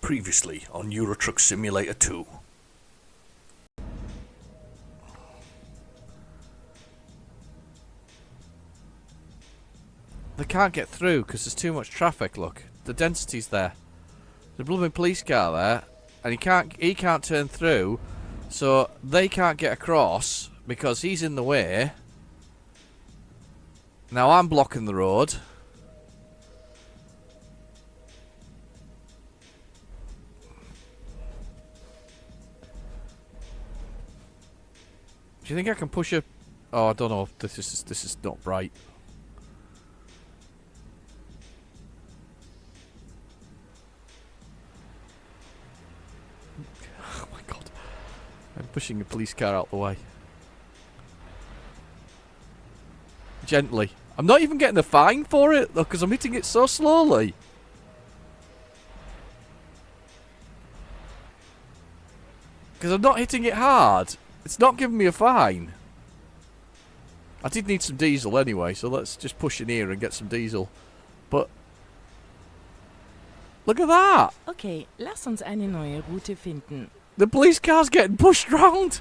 Previously on Euro Truck Simulator 2. They can't get through because there's too much traffic, look. The density's there. There's a blooming police car there, and he can't turn through, so they can't get across because he's in the way. Now I'm blocking the road. Do you think I can push a... Oh, I don't know. This is not bright. Oh my god. I'm pushing a police car out the way. Gently. I'm not even getting a fine for it, though, because I'm hitting it so slowly. Because I'm not hitting it hard. It's not giving me a fine. I did need some diesel anyway, so let's just push in here and get some diesel. But... Look at that! Okay, lass uns eine neue Route finden. The police car's getting pushed round!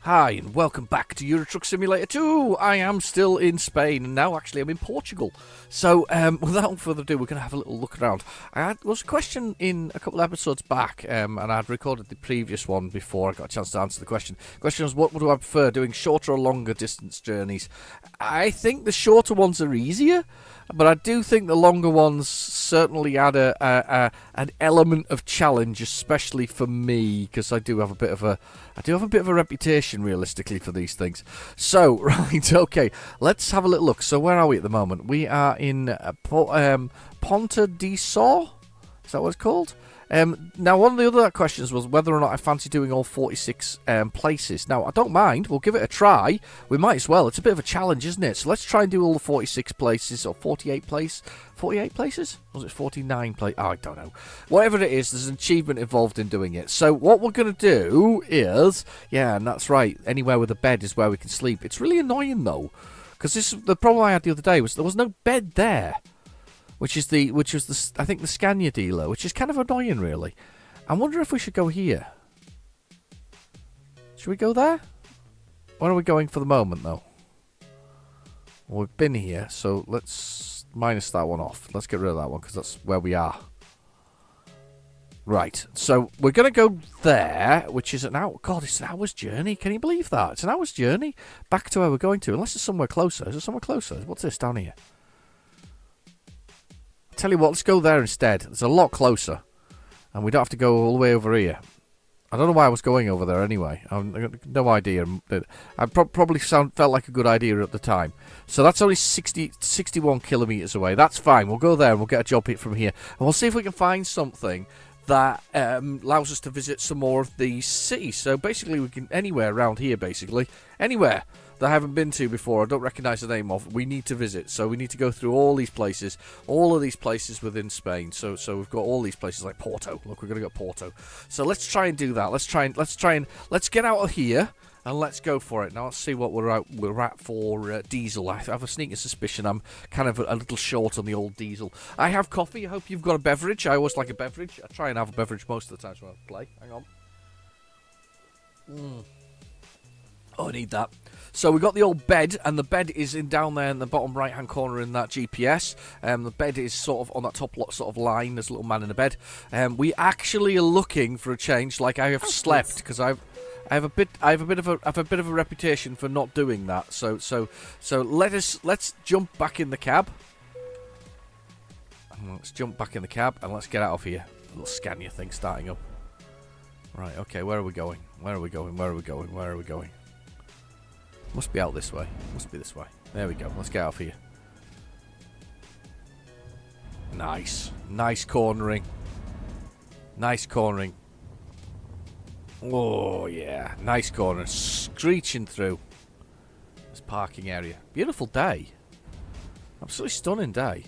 Hi and welcome back to Euro Truck Simulator 2. I am still in Spain and now actually I'm in Portugal. So without further ado, we're going to have a little look around. There was a question in a couple of episodes back and I'd recorded the previous one before I got a chance to answer the question. The question was, what do I prefer, doing shorter or longer distance journeys? I think the shorter ones are easier, but I do think the longer ones certainly add an element of challenge, especially for me, because I do have a bit of a reputation, realistically, for these things. So, right, okay, let's have a little look. So, where are we at the moment? We are in Ponta di Sor. Is that what it's called? Now, one of the other questions was whether or not I fancy doing all 46 places. Now, I don't mind. We'll give it a try. We might as well. It's a bit of a challenge, isn't it? So let's try and do all the 46 places, or 48 places. 48 places? Or was it 49 places? Oh, I don't know. Whatever it is, there's an achievement involved in doing it. So what we're going to do is... Yeah, and that's right. Anywhere with a bed is where we can sleep. It's really annoying, though. Because the problem I had the other day was there was no bed there. Which was I think the Scania dealer, which is kind of annoying, really. I wonder if we should go here. Should we go there? Where are we going for the moment, though? Well, we've been here, so let's minus that one off. Let's get rid of that one, because that's where we are. Right, so we're going to go there, which is an hour. God, it's an hour's journey. Can you believe that? It's an hour's journey back to where we're going to, unless it's somewhere closer. Is it somewhere closer? What's this down here? Tell you what, let's go there instead. It's a lot closer. And we don't have to go all the way over here. I don't know why I was going over there anyway. I've got no idea. I probably felt like a good idea at the time. So that's only 61 kilometres away. That's fine. We'll go there and we'll get a job hit from here. And we'll see if we can find something that allows us to visit some more of the city. So basically we can... Anywhere around here, basically. Anywhere that I haven't been to before, I don't recognise the name of, we need to visit. So we need to go through all these places, all of these places within Spain. So we've got all these places like Porto. Look, we're going to go Porto. So let's try and do that. Let's get out of here and let's go for it. Now let's see what we're at for diesel. I have a sneaking suspicion I'm kind of a little short on the old diesel. I have coffee. I hope you've got a beverage. I always like a beverage. I try and have a beverage most of the times when I play. Hang on. Oh, I need that. So we got the old bed, and the bed is down there in the bottom right-hand corner in that GPS. The bed is sort of on that top sort of line. There's a little man in a bed. We actually are looking for a change. Like I have slept because I have a bit of a reputation for not doing that. So let's jump back in the cab. Let's jump back in the cab and let's get out of here. A little Scania thing starting up. Right. Okay. Where are we going? Where are we going? Where are we going? Where are we going? Must be out this way. Must be this way. There we go. Let's get out of here. Nice. Nice cornering. Nice cornering. Oh, yeah. Nice corner. Screeching through this parking area. Beautiful day. Absolutely stunning day.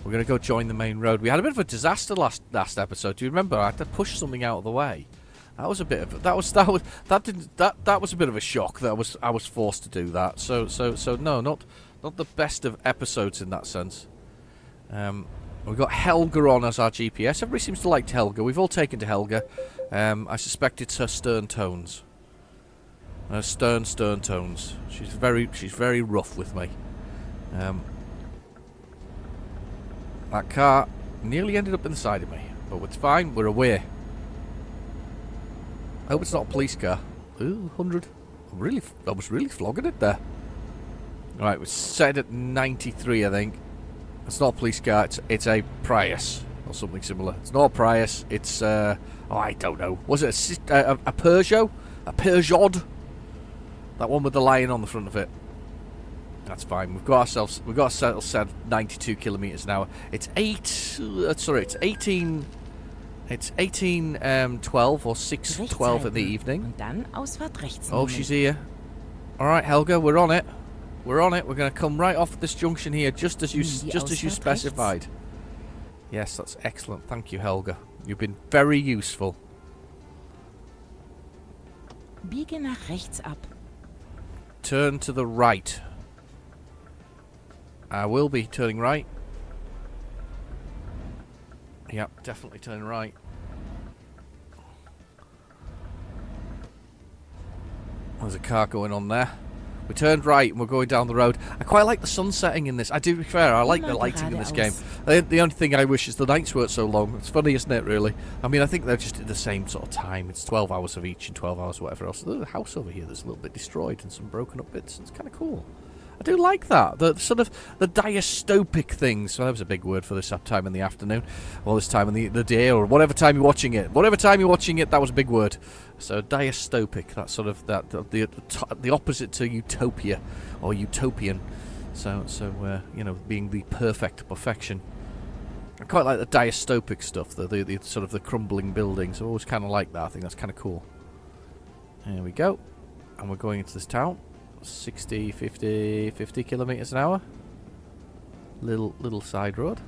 We're going to go join the main road. We had a bit of a disaster last episode. Do you remember? I had to push something out of the way. That was a bit of that was a bit of a shock that I was forced to do that. So no, not the best of episodes in that sense. We've got Helga on as our GPS. Everybody seems to like Helga. We've all taken to Helga. I suspect it's her stern tones. Her stern tones. She's very rough with me. That car nearly ended up in the side of me, but it's fine. We're away. I hope it's not a police car. Ooh, 100. I was really flogging it there. Right, we're set at 93, I think. It's not a police car. It's a Prius or something similar. It's not a Prius. It's I don't know. Was it a Peugeot? A Peugeot? That one with the lion on the front of it. That's fine. We've got ourselves set 92 kilometers an hour. It's 18. It's 18:12 or 6:12 in the evening. Und dann Ausfahrt rechts Oh, nehmen. she's here. All right, Helga, we're on it. We're on it. We're going to come right off this junction here, just as you specified. Yes, that's excellent. Thank you, Helga. You've been very useful. Biege nach rechts ab. Turn to the right. I will be turning right. Yep, definitely turning right. There's a car going on there. We turned right and we're going down the road. I quite like the sun setting in this. I do, to be fair, I like the lighting in this game. The only thing I wish is the nights weren't so long. It's funny, isn't it, really? I mean, I think they're just at the same sort of time. It's 12 hours of each and 12 hours of whatever else. There's a house over here that's a little bit destroyed and some broken up bits. It's kind of cool. I do like that. The sort of the dystopic things. So that was a big word for this time in the afternoon, or this time in the day, or whatever time you're watching it. Whatever time you're watching it, that was a big word. So dystopic. That's sort of the opposite to utopia or utopian. So you know, being the perfection. I quite like the dystopic stuff. The sort of the crumbling buildings. I always kind of like that. I think that's kind of cool. There we go, and we're going into this town. 60, 50 kilometers an hour. Little side road.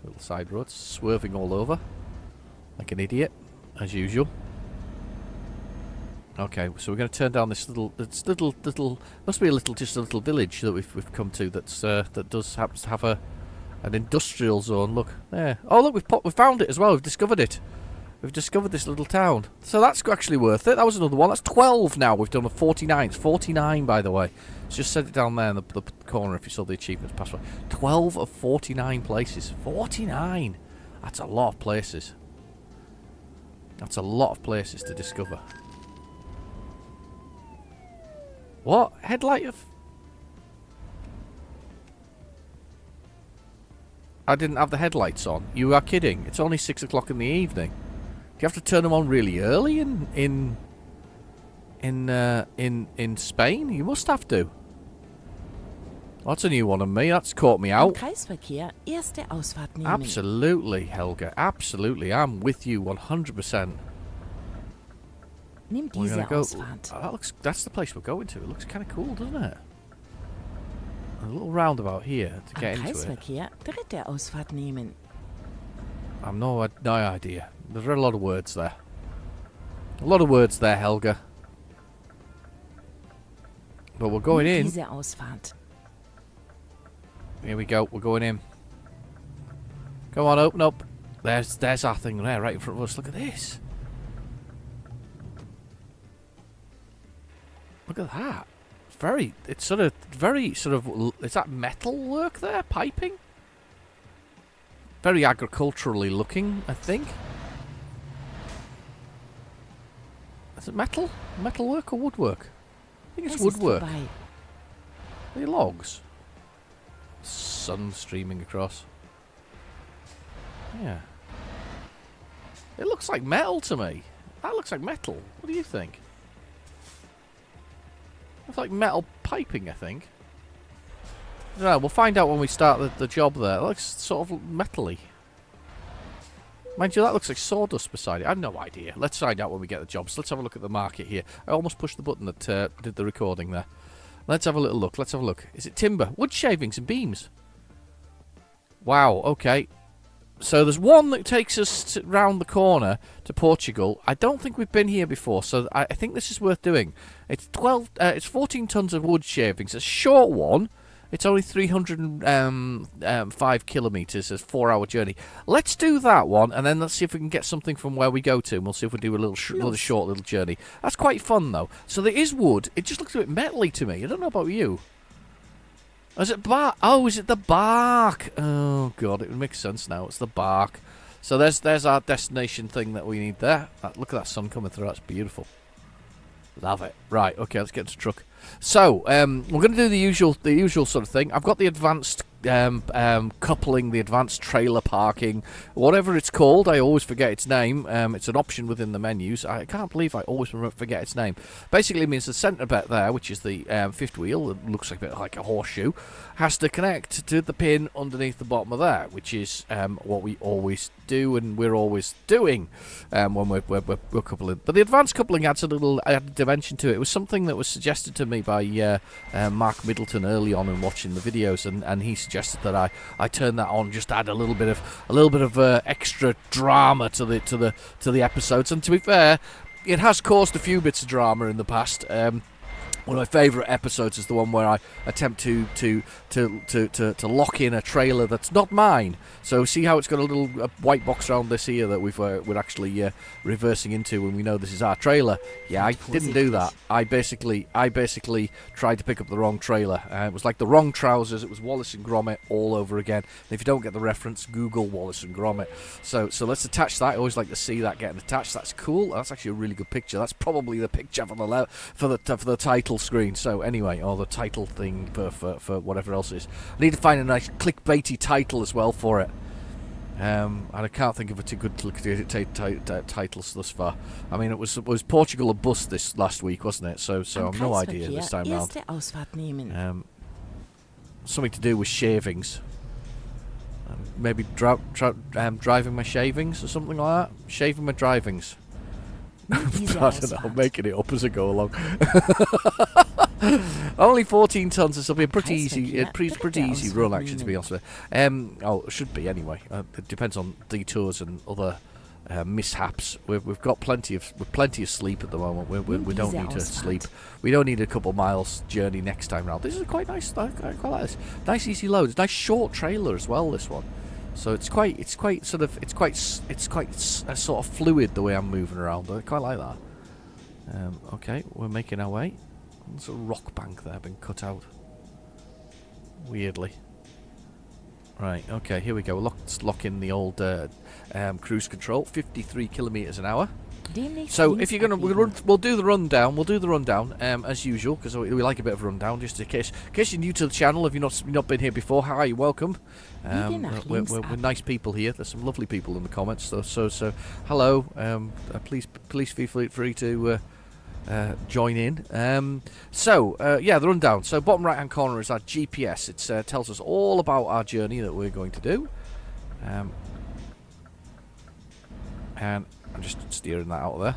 Little side road, swerving all over like an idiot, as usual. Okay, so we're going to turn down this little must be a little village that we've come to that does happen to have an industrial zone. Look there. Oh look, we found it as well. We've discovered it. We've discovered this little town. So that's actually worth it. That was another one. That's 12 now. We've done a 49. It's 49, by the way. It's just set it down there in the corner if you saw the achievements password. 12 of 49 places. 49! That's a lot of places. That's a lot of places to discover. What? Headlight of... I didn't have the headlights on. You are kidding. It's only 6 o'clock in the evening. Do you have to turn them on really early in Spain? You must have to. That's a new one on me. That's caught me Im out. Kreisverkehr erste Ausfahrt nehmen. Absolutely, Helga. Absolutely. I'm with you 100%. Nimm We're diese gonna go. Ausfahrt. That's the place we're going to. It looks kind of cool, doesn't it? A little roundabout here to Am get into it. Kreisverkehr dritte Ausfahrt nehmen. I've no idea. There's a lot of words there. A lot of words there, Helga. But we're going Nimm in. diese Ausfahrt. Here we go. We're going in. Come on, open up. There's our thing there, right in front of us. Look at this. Look at that. It's sort of very sort of. Is that metal work there? Piping? Very agriculturally looking, I think. Is it metal? Metal work or woodwork? I think it's Es ist woodwork. vorbei. Are they logs? Sun streaming across. Yeah. It looks like metal to me. That looks like metal. What do you think? It's like metal piping, I think. I don't know, we'll find out when we start the job there. It looks sort of metal-y. Mind you, that looks like sawdust beside it. I have no idea. Let's find out when we get the job. So let's have a look at the market here. I almost pushed the button that did the recording there. Let's have a little look. Let's have a look. Is it timber? Wood shavings and beams. Wow, okay. So there's one that takes us round the corner to Portugal. I don't think we've been here before, so I think this is worth doing. It's 14 tons of wood shavings. It's a short one. It's only 305 kilometres. It's a 4-hour journey. Let's do that one, and then let's see if we can get something from where we go to. And we'll see if we do a little short little journey. That's quite fun, though. So there is wood. It just looks a bit metally to me. I don't know about you. Is it bark? Oh, is it the bark? Oh, God, it makes sense now. It's the bark. So there's our destination thing that we need there. Look at that sun coming through. That's beautiful. Love it. Right, okay, let's get to the truck. So, we're going to do the usual sort of thing. I've got the advanced coupling, the advanced trailer parking, whatever it's called. I always forget its name. It's an option within the menus. I can't believe I always forget its name. Basically, it means the centre bit there, which is the fifth wheel, it looks like a bit like a horseshoe, has to connect to the pin underneath the bottom of there, which is what we always do and we're always doing when we're coupling. But the advanced coupling adds a little added dimension to it. It was something that was suggested to me by Mark Middleton early on in watching the videos, and he suggested that I turn that on, just add a little bit of extra drama to the episodes. And to be fair, it has caused a few bits of drama in the past. One of my favourite episodes is the one where I attempt to lock in a trailer that's not mine. So see how it's got a little white box around this here that we're actually reversing into when we know this is our trailer. Yeah, I didn't do that. I basically tried to pick up the wrong trailer. It was like the wrong trousers. It was Wallace and Gromit all over again. And if you don't get the reference, Google Wallace and Gromit. So let's attach that. I always like to see that getting attached. That's cool. That's actually a really good picture. That's probably the picture for the title screen. So anyway, or the title thing for whatever else it is. I need to find a nice clickbaity title as well for it. And I can't think of a too good titles thus far. I mean, it was Portugal a bust this last week, wasn't it? So I've no idea this time round. Something to do with shavings. Maybe driving my shavings or something like that. Shaving my drivings. I don't know, I'm making it up as I go along. Only 14 tons, this will be a pretty easy run, actually, to be honest with you. It should be anyway. It depends on detours and other mishaps. We've got plenty of sleep at the moment. We don't need to sleep. We don't need a couple miles journey next time round. This is quite nice. I quite like this. Nice easy load. It's a nice short trailer as well. This one. So it's quite sort of fluid the way I'm moving around. I quite like that. Okay, we're making our way. There's a rock bank there been cut out. Weirdly. Right, okay, here we go. Let's lock in the old cruise control. 53 kilometres an hour. So if you're gonna, we'll do the rundown. We'll do the rundown as usual because we like a bit of a rundown, just in case you're new to the channel. If you've not been here before, hi, welcome. We're nice people here. There's some lovely people in the comments. So hello. Please feel free to join in. Yeah, the rundown. So bottom right hand corner is our GPS. It tells us all about our journey that we're going to do. And I'm just steering that out of there.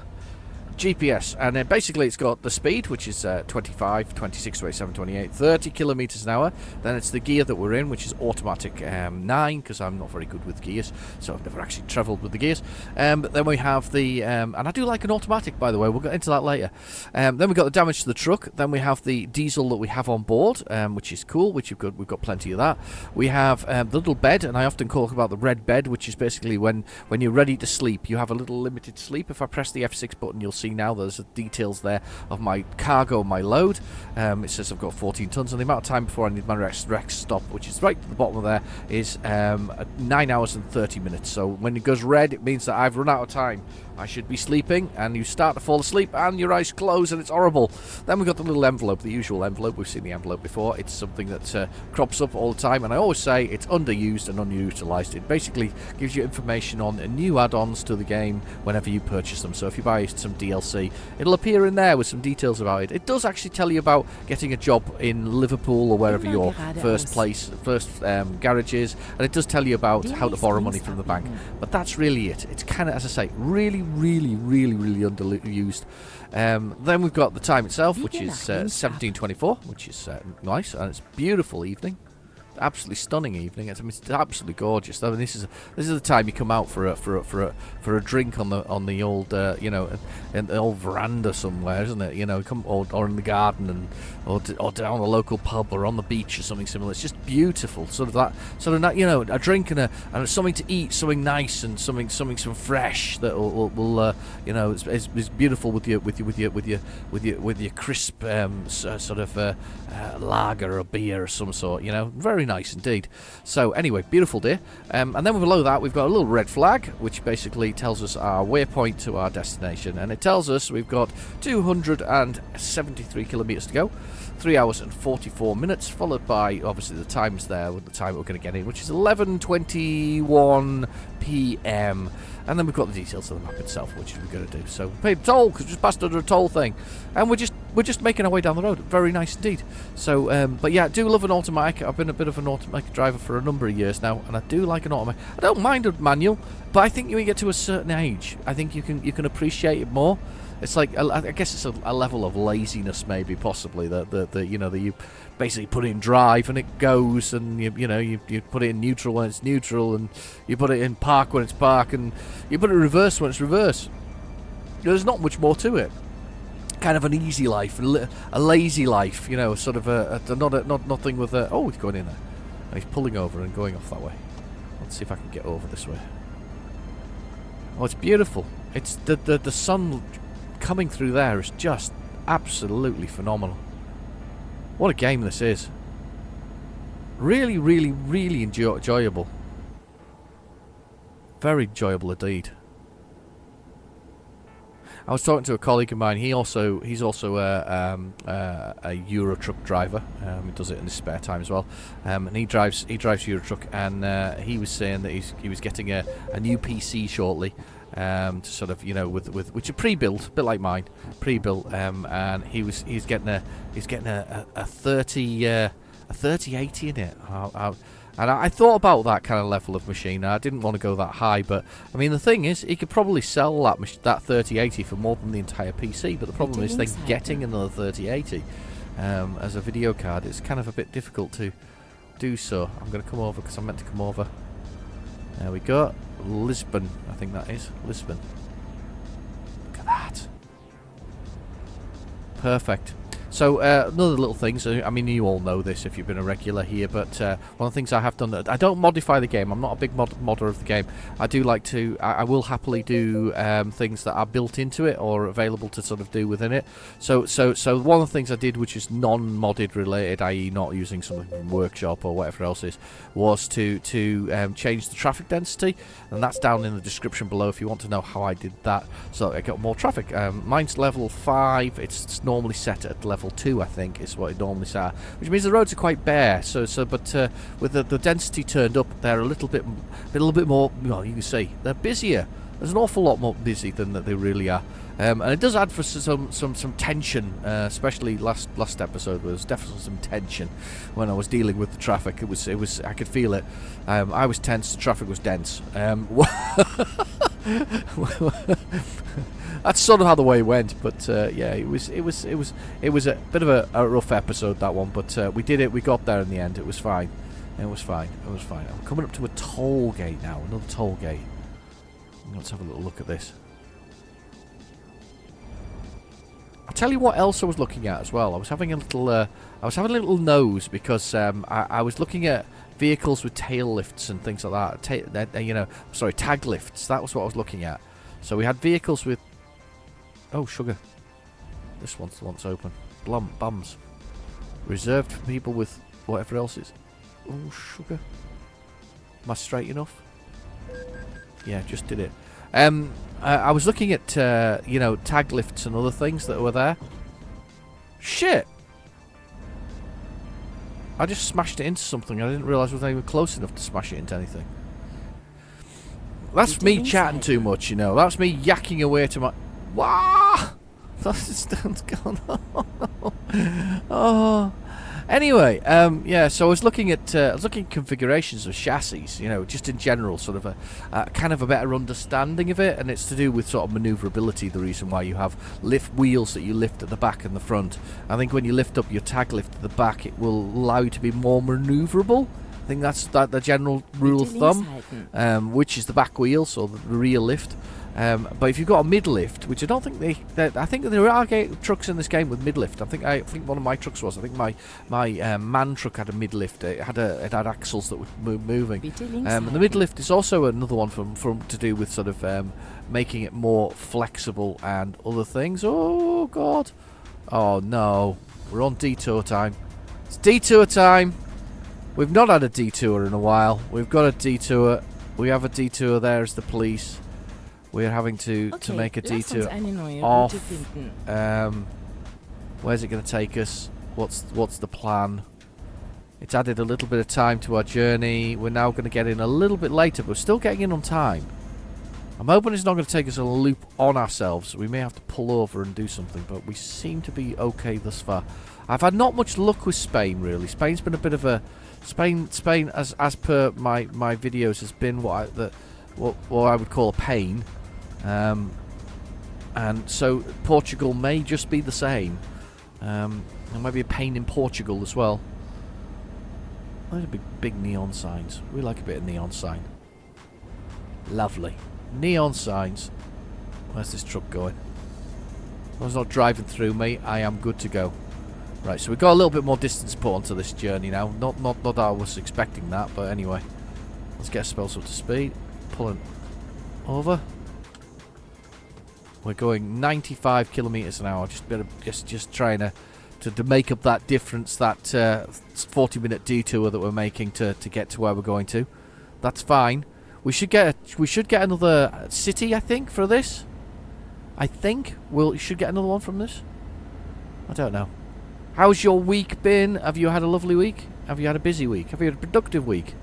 GPS, and then basically it's got the speed, which is 25, 26, 27, 28, 30 kilometers an hour. Then it's the gear that we're in, which is automatic 9, because I'm not very good with gears, so I've never actually travelled with the gears. But then we have the, and I do like an automatic, by the way, we'll get into that later. Then we've got the damage to the truck. Then we have the diesel that we have on board, which is cool, which we've got plenty of that. We have the little bed, and I often talk about the red bed, which is basically when you're ready to sleep, you have a little limited sleep. If I press the F6 button, you'll see now there's details there of my cargo, my load. It says I've got 14 tons, and the amount of time before I need my rest stop, which is right at the bottom of there, is 9 hours and 30 minutes. So when it goes red, it means that I've run out of time. I should be sleeping, and you start to fall asleep, and your eyes close, and it's horrible. Then we've got the little envelope, the usual envelope. We've seen the envelope before. It's something that crops up all the time, and I always say it's underused and underutilized. It basically gives you information on new add-ons to the game whenever you purchase them. So if you buy some DLC, it'll appear in there with some details about it. It does actually tell you about getting a job in Liverpool or wherever your first garage is, and it does tell you about how to borrow money from the bank. But that's really it. It's kind of, as I say, really underused. Then we've got the time itself, which is 17:24, which is nice, and it's a beautiful evening. absolutely stunning evening. It's absolutely gorgeous. I mean, this is the time you come out for a drink on the old in the old veranda somewhere, isn't it? Come or in the garden or down a local pub or on the beach or something similar. It's just beautiful. Sort of that a drink and something to eat, something nice and something fresh that will it's beautiful with your crisp sort of lager or beer of some sort. Very nice indeed. So anyway, beautiful day. And then below that we've got a little red flag, which basically tells us our waypoint to our destination, and it tells us we've got 273 kilometers to go. 3 hours and 44 minutes, followed by obviously the times there with the time we're going to get in, which is 11:21 p.m. And then we've got the details of the map itself, which we're going to do. So we paid a toll because we just passed under a toll thing, and we're just making our way down the road. Very nice indeed. So, but yeah, I do love an automatic. I've been a bit of an automatic driver for a number of years now, and I do like an automatic. I don't mind a manual, but I think when you get to a certain age, I think you can appreciate it more. It's like, I guess it's a level of laziness, maybe, possibly, that you basically put it in drive and it goes, and you put it in neutral when it's neutral, and you put it in park when it's park, and you put it in reverse when it's reverse. There's not much more to it. Kind of an easy life, a lazy life, sort of nothing with a... Oh, he's going in there. Oh, he's pulling over and going off that way. Let's see if I can get over this way. Oh, it's beautiful. It's the sun coming through there is just absolutely phenomenal. What a game this is. Really, really, really enjoyable. Very enjoyable indeed. I was talking to a colleague of mine. He's also a Euro truck driver. He does it in his spare time as well. And he drives Euro truck. And he was saying that he was getting a new PC shortly. To sort of with which are pre-built, a bit like mine, pre-built. And he's getting a 3080 in it. And I thought about that kind of level of machine. I didn't want to go that high, but I mean the thing is, he could probably sell that 3080 for more than the entire PC. But the problem is, then getting another 3080 as a video card, it's kind of a bit difficult to do so. I'm going to come over because I meant to come over. There we go. Lisbon, I think that is Lisbon. Look at that. Perfect. So, another little thing, so, I mean, you all know this if you've been a regular here, but one of the things I have done, I don't modify the game. I'm not a big modder of the game. I do like to, I will happily do things that are built into it or available to sort of do within it. So one of the things I did, which is non-modded related, i.e. not using something from Workshop or whatever else is, was to change the traffic density, and that's down in the description below if you want to know how I did that. So I got more traffic. Mine's level 5, it's normally set at level 2, I think, is what it normally says, which means the roads are quite bare. But with the density turned up, they're a little bit more. Well, you can see they're busier. There's an awful lot more busy than that they really are, and it does add for some tension. Especially last episode, there was definitely some tension when I was dealing with the traffic. It was I could feel it. I was tense. The traffic was dense. That's sort of how the way went, but yeah, it was a bit of a rough episode, that one, but we did it. We got there in the end. It was fine. I'm coming up to a toll gate now. Another toll gate. Let's have a little look at this. I'll tell you what else I was looking at as well. I was having a little nose because I was looking at vehicles with tail lifts and things like that. Tag lifts. That was what I was looking at. So we had vehicles with... Oh, sugar. This one's the one that's open. Bums. Reserved for people with whatever else is. Oh, sugar. Am I straight enough? Yeah, just did it. I was looking at, tag lifts and other things that were there. Shit! I just smashed it into something. I didn't realise I wasn't even close enough to smash it into anything. That's me chatting too much, That's me yakking away to my... Wow! That's going on. Oh. Anyway, yeah. So I was looking at configurations of chassis, just in general, sort of a kind of a better understanding of it, and it's to do with sort of manoeuvrability. The reason why you have lift wheels that you lift at the back and the front. I think when you lift up your tag lift at the back, it will allow you to be more manoeuvrable. I think that's the general rule of Bitte links thumb, halten. which is the back wheel, so the rear lift. But if you've got a mid lift, which I don't think I think there are trucks in this game with mid lift. I think one of my trucks was. I think my man truck had a mid lift. It had axles that were moving. Bitte links And the halten. mid lift is also another one from to do with sort of making it more flexible and other things. Oh God! Oh no! We're on detour time. It's detour time. We've not had a detour in a while. We've got a detour. We have a detour there as the police. We're having to Okay, make a lass uns detour eine neue off. Route finden. Where's it going to take us? What's the plan? It's added a little bit of time to our journey. We're now going to get in a little bit later, but we're still getting in on time. I'm hoping it's not going to take us a loop on ourselves. We may have to pull over and do something, but we seem to be okay thus far. I've had not much luck with Spain, really. Spain's been a bit of a... Spain, as per my videos, has been what I would call a pain. And so Portugal may just be the same. There might be a pain in Portugal as well. There's a big neon signs. We like a bit of neon sign. Lovely. Neon signs. Where's this truck going? As long as it's not driving through me, I am good to go. Right, so we've got a little bit more distance put onto this journey now. Not that I was expecting that, but anyway. Let's get ourselves up to speed. Pulling over. We're going 95 kilometers an hour. Just trying to make up that difference, that 40-minute detour that we're making to get to where we're going to. That's fine. We should get another city, I think, for this. I think we should get another one from this. I don't know. How's your week been? Have you had a lovely week? Have you had a busy week? Have you had a productive week?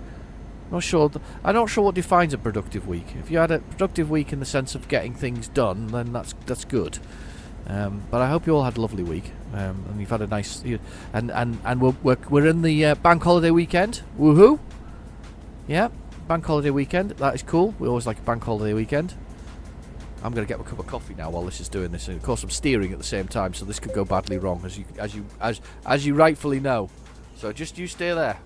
Not sure. I'm not sure what defines a productive week. If you had a productive week in the sense of getting things done, then that's good. But I hope you all had a lovely week, and you've had a nice. And we're in the bank holiday weekend. Woohoo! Yeah, bank holiday weekend. That is cool. We always like a bank holiday weekend. I'm going to get a cup of coffee now while this is doing this, and of course I'm steering at the same time, so this could go badly wrong, as you rightfully know. So just you stay there.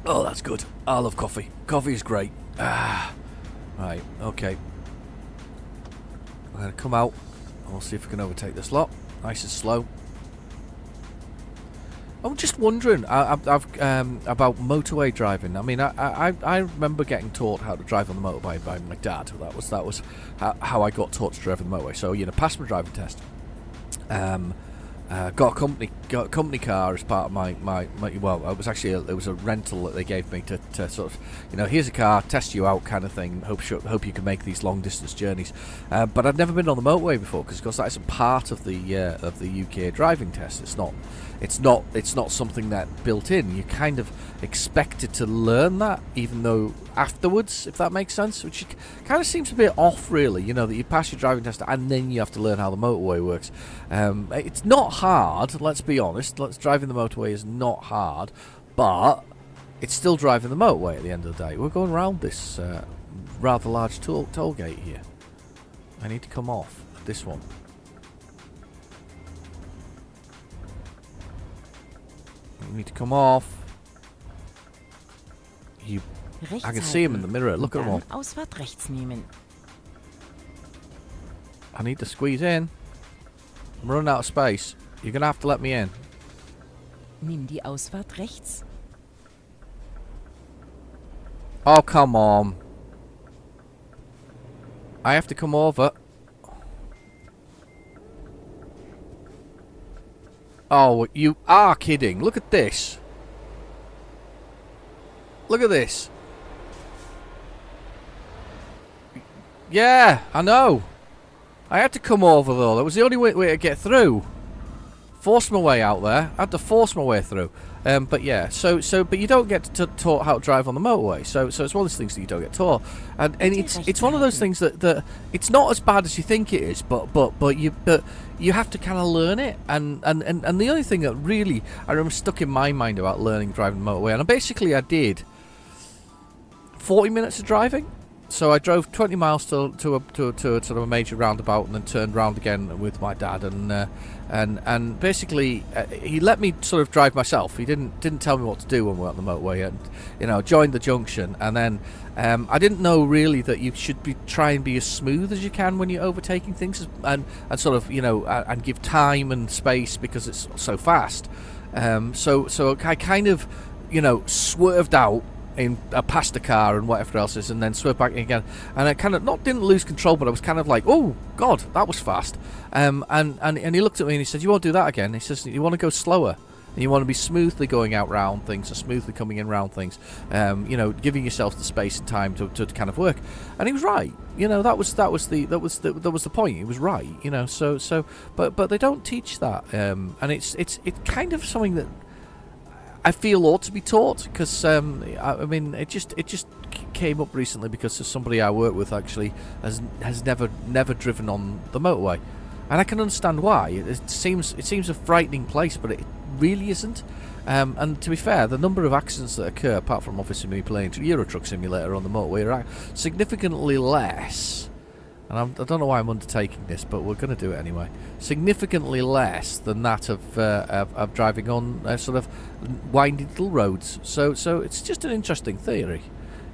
Oh, that's good. I love coffee. Coffee is great. Right, okay. I'm going to come out, and we'll see if we can overtake this lot. Nice and slow. I'm just wondering about motorway driving. I mean, I remember getting taught how to drive on the motorbike by my dad. That was how I got taught to drive on the motorway. So, passed my driving test. Got a company car as part of my well, it was a rental that they gave me to sort of, here's a car, test you out kind of thing. Hope you can make these long distance journeys. But I've never been on the motorway before because of course that isn't part of the UK driving test. It's not something that built in. You kind of expected to learn that, even though afterwards, if that makes sense, which kind of seems a bit off, really. That you pass your driving test and then you have to learn how the motorway works. It's not hard, let's be honest. Driving the motorway is not hard, but it's still driving the motorway at the end of the day. We're going around this rather large toll gate here. I need to come off this one. I need to come off. I can see him in the mirror. Look at him all. Ausfahrt rechts nehmen. I need to squeeze in. I'm running out of space. You're going to have to let me in. Nimm die Ausfahrt rechts. Oh, come on. I have to come over. Oh, you are kidding. Look at this. Look at this. Yeah, I know. I had to come over, though. That was the only way to get through. Forced my way out there. I had to force my way through. But yeah, but you don't get taught how to drive on the motorway. So it's one of those things that you don't get taught, and it's one of those things that it's not as bad as you think it is. But you have to kind of learn it. And the only thing that really I remember stuck in my mind about learning driving the motorway, and I did 40 minutes of driving. So I drove 20 miles to sort of a major roundabout, and then turned round again with my dad, and basically he let me sort of drive myself. He didn't tell me what to do when we were on the motorway, and joined the junction, and then I didn't know really that you should try and be as smooth as you can when you're overtaking things, and sort of and give time and space because it's so fast. So I kind of swerved out in past the car and whatever else is, and then swerved back in again, and I kind of didn't lose control, but I was kind of like, oh god, that was fast. And he looked at me and he said, you won't do that again. He says, you want to go slower, and you want to be smoothly going out round things, or smoothly coming in round things, giving yourself the space and time to kind of work. And he was right. That was the point. He was right. But they don't teach that, and it's kind of something that I feel ought to be taught, because it just came up recently because of somebody I work with actually has never driven on the motorway, and I can understand why. It seems a frightening place, but it really isn't. And to be fair, the number of accidents that occur, apart from obviously me playing Euro Truck Simulator on the motorway, are significantly less. And I don't know why I'm undertaking this, but we're going to do it anyway. Significantly less than that of driving on sort of windy little roads. So it's just an interesting theory,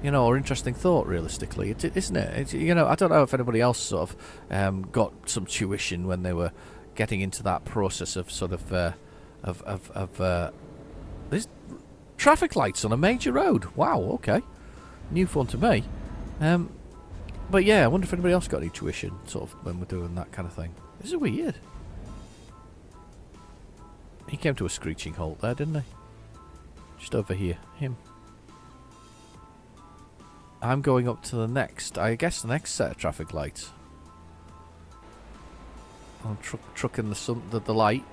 or interesting thought, realistically, isn't it? I don't know if anybody else sort of got some tuition when they were getting into that process of sort of there's traffic lights on a major road. Wow, okay, new fun to me. But yeah, I wonder if anybody else got any tuition, sort of, when we're doing that kind of thing. This is weird. He came to a screeching halt there, didn't he? Just over here. Him. I'm going up to the next set of traffic lights. I'm trucking the light.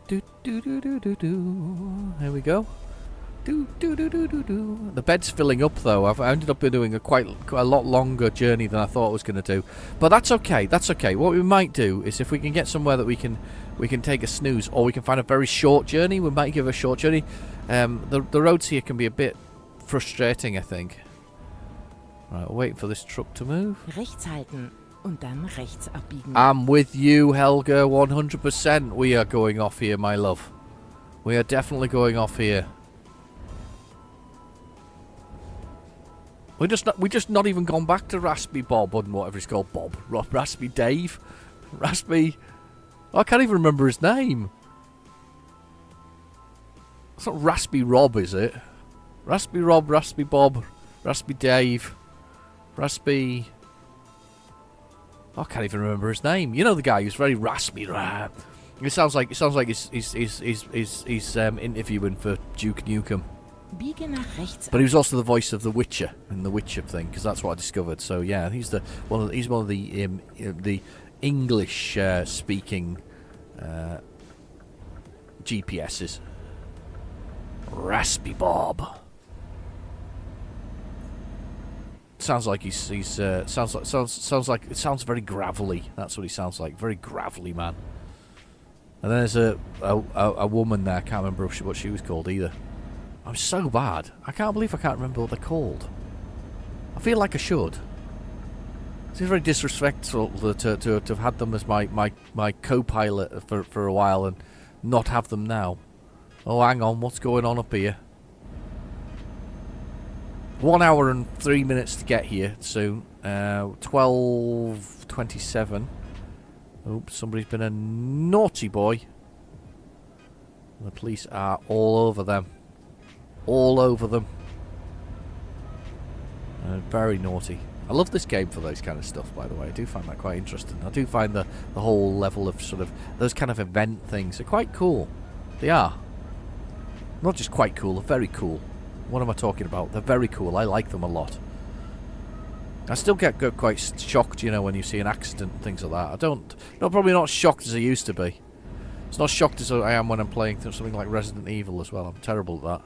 Do do do do do do. There we go. The bed's filling up though. I ended up doing quite a lot longer journey than I thought I was going to do, but that's okay. That's okay. What we might do is, if we can get somewhere that we can take a snooze, or we can find a very short journey, we might give a short journey. The roads here can be a bit frustrating, I think. Right, we're waiting for this truck to move. Rechts halten und dann rechts abbiegen. I'm with you, Helga, 100%. We are going off here, my love. We are definitely going off here. We just not even gone back to Raspy Bob, or whatever he's called. Bob, Raspy Dave, Raspy. I can't even remember his name. It's not Raspy Rob, is it? Raspy Rob, Raspy Bob, Raspy Dave, Raspy. I can't even remember his name. You know, the guy who's very raspy. It sounds like he's interviewing for Duke Nukem. Biege nach rechts. But he was also the voice of The Witcher in the Witcher thing, because that's what I discovered. So yeah, he's one of the English speaking GPSs. Raspy Bob. Sounds like it sounds very gravelly. That's what he sounds like. Very gravelly man. And then there's a woman there. I can't remember what she was called either. I'm so bad. I can't believe I can't remember what they're called. I feel like I should. It's very disrespectful to have had them as my co-pilot for a while and not have them now. Oh, hang on. What's going on up here? 1 hour and 3 minutes to get here soon. 12:27. Oops, somebody's been a naughty boy. The police are all over them. All over them. Very naughty. I love this game for those kind of stuff, by the way. I do find that quite interesting. I do find the whole level of sort of those kind of event things are quite cool. They are. Not just quite cool, they're very cool. What am I talking about? They're very cool. I like them a lot. I still get quite shocked, when you see an accident and things like that. Probably not shocked as I used to be. It's not shocked as I am when I'm playing something like Resident Evil as well. I'm terrible at that.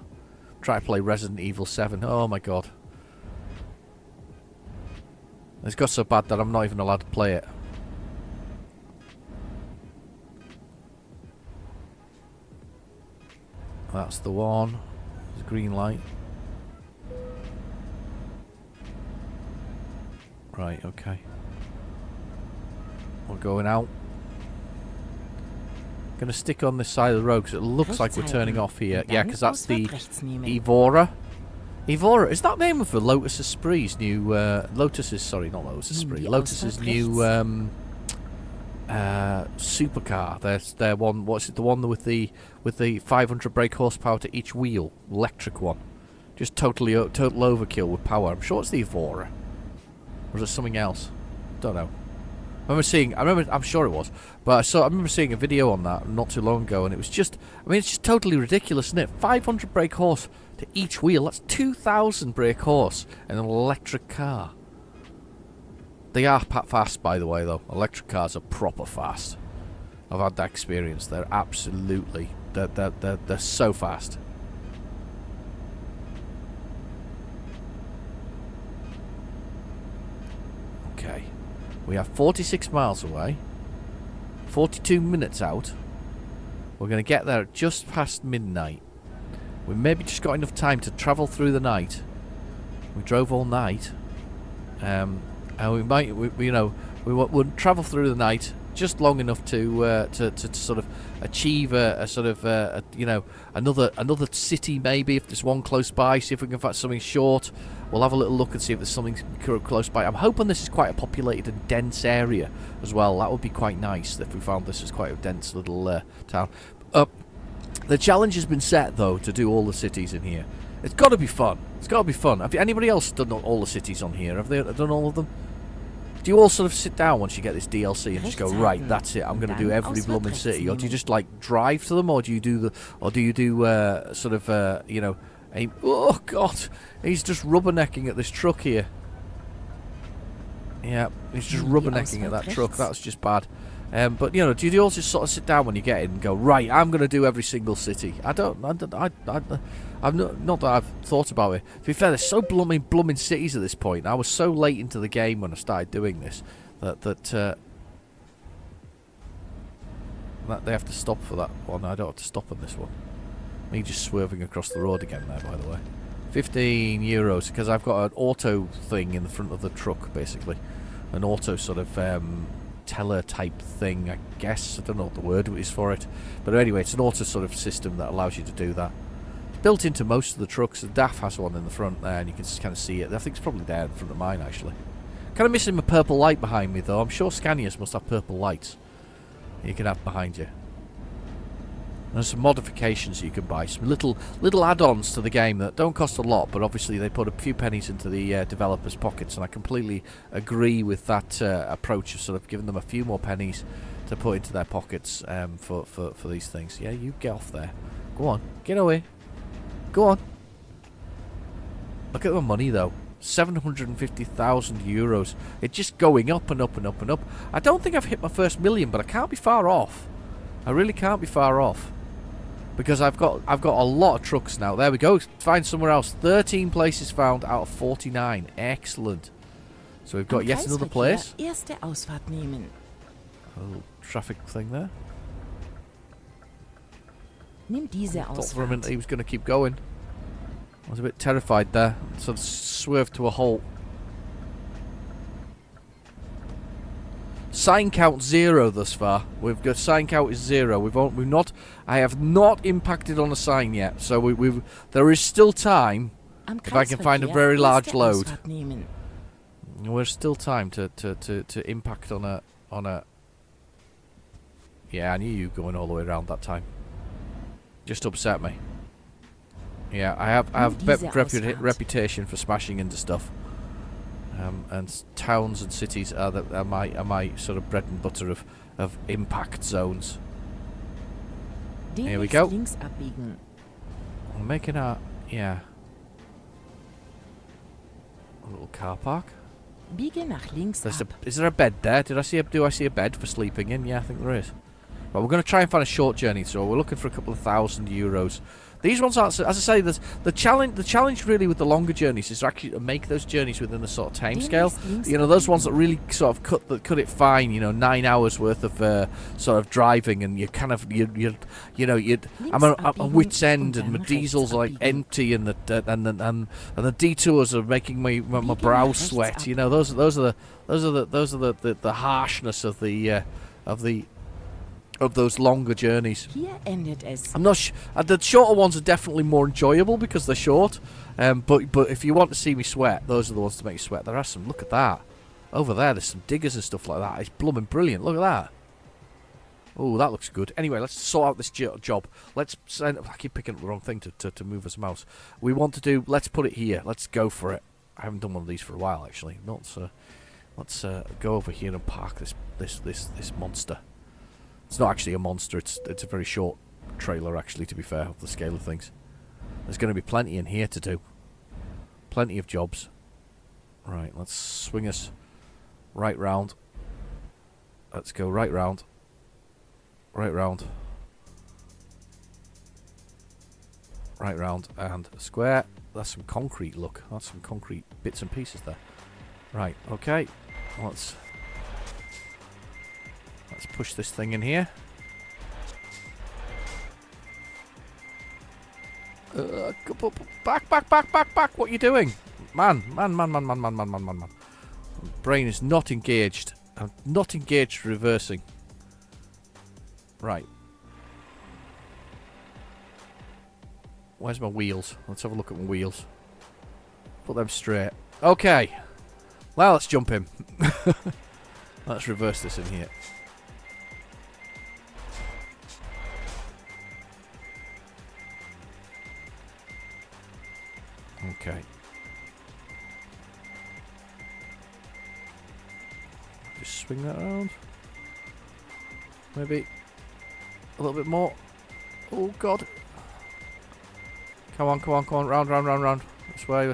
Try to play Resident Evil 7. Oh my god. It's got so bad that I'm not even allowed to play it. That's the one. green light. Right, okay. We're going out. Gonna stick on this side of the road because it looks like we're turning off here. Yeah, because that's the Evora. Evora, is that the name of the Lotus Esprit's new Lotus's, sorry, not Lotus Esprit, Lotus's new supercar. Their one, what's it, the one with the 500 brake horsepower to each wheel, electric one. Just total overkill with power. I'm sure it's the Evora. Or is it something else? Don't know. I'm sure it was, but I remember seeing a video on that not too long ago, and it was just, I mean, it's just totally ridiculous, isn't it? 500 brake horse to each wheel, that's 2,000 brake horse in an electric car. They are fast, by the way, though. Electric cars are proper fast. I've had that experience. They're absolutely, they're so fast. Okay. We are 46 miles away, 42 minutes out. We're going to get there just past midnight. We maybe just got enough time to travel through the night. We drove all night, and we'll travel through the night just long enough to sort of achieve a sort of another city, maybe if there's one close by. See if we can find something short. We'll have a little look and see if there's something close by. I'm hoping this is quite a populated and dense area as well. That would be quite nice if we found this as quite a dense little town. The challenge has been set, though, to do all the cities in here. It's got to be fun. It's got to be fun. Have anybody else done all the cities on here? Have they done all of them? Do you all sort of sit down once you get this DLC and just go, right, that's it, I'm going to do every blooming city? Or do you just, like, drive to them? Or do you do oh, God, he's just rubbernecking at this truck here. Yeah, he's just rubbernecking at that truck. That's just bad. But, do you all just sort of sit down when you get in and go, right, I'm going to do every single city? I've not that I've thought about it. To be fair, there's so blooming cities at this point. I was so late into the game when I started doing this that they have to stop for that one. I don't have to stop on this one. Me just swerving across the road again there, by the way. €15, because I've got an auto thing in the front of the truck, basically. An auto sort of teller type thing, I guess. I don't know what the word is for it. But anyway, it's an auto sort of system that allows you to do that. It's built into most of the trucks. The DAF has one in the front there, and you can just kind of see it. I think it's probably there in front of mine, actually. Kind of missing a purple light behind me, though. I'm sure Scanias must have purple lights you can have behind you. There's some modifications you can buy, some little add-ons to the game that don't cost a lot, but obviously they put a few pennies into the developers' pockets, and I completely agree with that approach of sort of giving them a few more pennies to put into their pockets for these things. Yeah, you get off there. Go on, get away. Go on. Look at the money, though. €750,000. It's just going up and up and up and up. I don't think I've hit my first million, but I can't be far off. I really can't be far off. Because I've got a lot of trucks now. There we go. Find somewhere else. 13 places found out of 49. Excellent. So we've got yet another place. Erste Ausfahrt nehmen. Oh, traffic thing there. Nimm diese Thought for a minute Ausfahrt. he was going to keep going. I was a bit terrified there. Sort of swerved to a halt. Sign count 0 thus far. We've got sign count is 0. I have not impacted on a sign yet, so there is still time. If I can find a very large load, there's still time to impact on a. Yeah, I knew you going all the way around that time. Just upset me. Yeah, I have reputation for smashing into stuff. And towns and cities are my sort of bread and butter of impact zones. Here we go. Links abbiegen. I'm making a little car park. Biege nach links ab. Is there a bed there? Do I see a bed for sleeping in? Yeah, I think there is. But we're going to try and find a short journey, so we're looking for a couple of €1,000. These ones aren't, as I say, the challenge really with the longer journeys is to actually make those journeys within a sort of time scale. You know, those ones that really sort of cut it fine. You know, 9 hours worth of sort of driving, and you kind of I'm at wit's end, and my diesel's like empty, and the detours are making my brow sweat. You know, those are the harshness of those longer journeys. Hier endet es. I'm not the shorter ones are definitely more enjoyable because they're short. But if you want to see me sweat, those are the ones to make you sweat. There are some. Look at that. Over there's some diggers and stuff like that. It's blooming brilliant. Look at that. Oh, that looks good. Anyway, let's sort out this job. Let's send. I keep picking up the wrong thing to move as a mouse. We want to do. Let's put it here. Let's go for it. I haven't done one of these for a while actually. Let's go over here and park this monster. It's not actually a monster, it's a very short trailer actually, to be fair, of the scale of things. There's going to be plenty in here to do. Plenty of jobs. Right, let's swing us right round. Let's go right round. Right round. Right round and square. That's some concrete, look. That's some concrete bits and pieces there. Right, okay. Let's push this thing in here. Back. What are you doing? Man. Brain is not engaged. I'm not engaged reversing. Right. Where's my wheels? Let's have a look at my wheels. Put them straight. Okay. Well, let's jump in. Let's reverse this in here. Okay. Just swing that around. Maybe a little bit more. Oh God. Come on. Round. This way.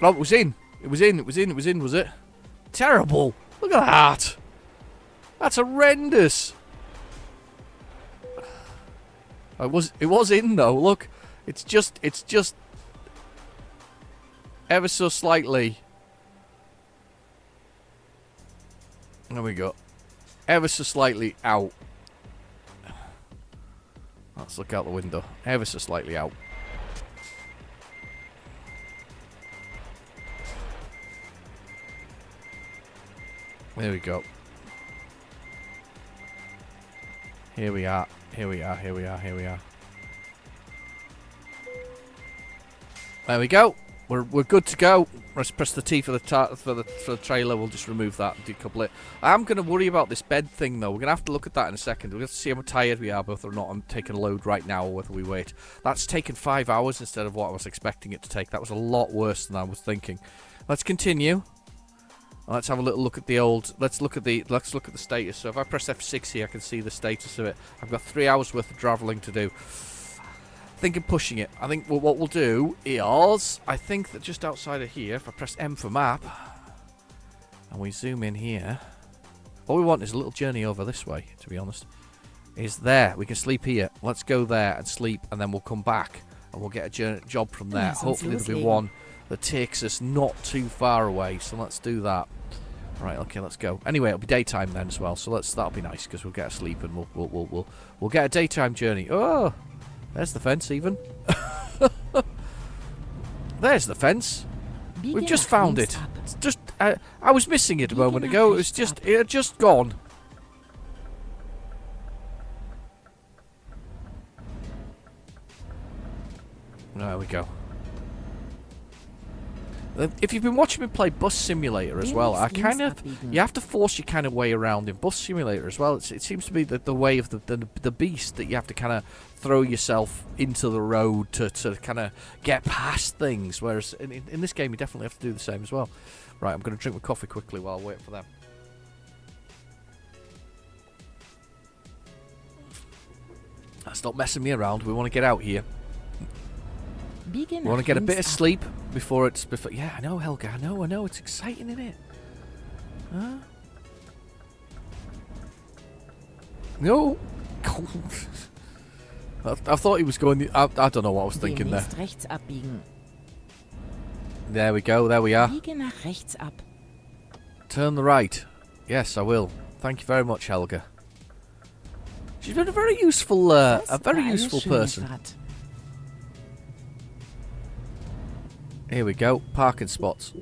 Oh, it was in. It was in, was it? Terrible. Look at that. That's horrendous. It was in though. Look. It's just ever so slightly. There we go. Ever so slightly out. Let's look out the window. Ever so slightly out. There we go. Here we are. There we go. We're good to go. Let's press the T for the trailer. We'll just remove that and decouple it. I'm going to worry about this bed thing though. We're going to have to look at that in a second. We're going to see how tired we are, whether or not I'm taking a load right now or whether we wait. That's taken 5 hours instead of what I was expecting it to take. That was a lot worse than I was thinking. Let's continue. Let's have a little look at the old. Let's look at the status. So if I press F6 here, I can see the status of it. I've got 3 hours worth of travelling to do. Thinking pushing it. I think what we'll do is, I think that just outside of here, if I press M for map, and we zoom in here, all we want is a little journey over this way, to be honest. Is there. We can sleep here. Let's go there and sleep, and then we'll come back, and we'll get a job from there. Hopefully there'll be one that takes us not too far away, so let's do that. Right, okay, let's go. Anyway, it'll be daytime then as well, so that'll be nice, because we'll get a sleep, and we'll get a daytime journey. Oh! There's the fence, even. There's the fence. We've just found it. It's just, I was missing it a moment ago. It had just gone. There we go. If you've been watching me play Bus Simulator as well, you have to force your kind of way around in Bus Simulator as well. It seems to be the way of the beast, that you have to kind of throw yourself into the road to kind of get past things. Whereas in this game, you definitely have to do the same as well. Right, I'm going to drink my coffee quickly while I wait for them. Stop messing me around. We want to get out here. Biege We nach want to get a bit of links ab. sleep before it's... Yeah, I know, Helga. I know. It's exciting, isn't it? Huh? No. I thought he was going... I don't know what I was thinking there. Demnächst rechts abbiegen. There we go. There we are. Biege nach rechts ab. Turn the right. Yes, I will. Thank you very much, Helga. She's been a very useful, Das a very war eine useful schöne person. Fahrt. Here we go. Parking spots.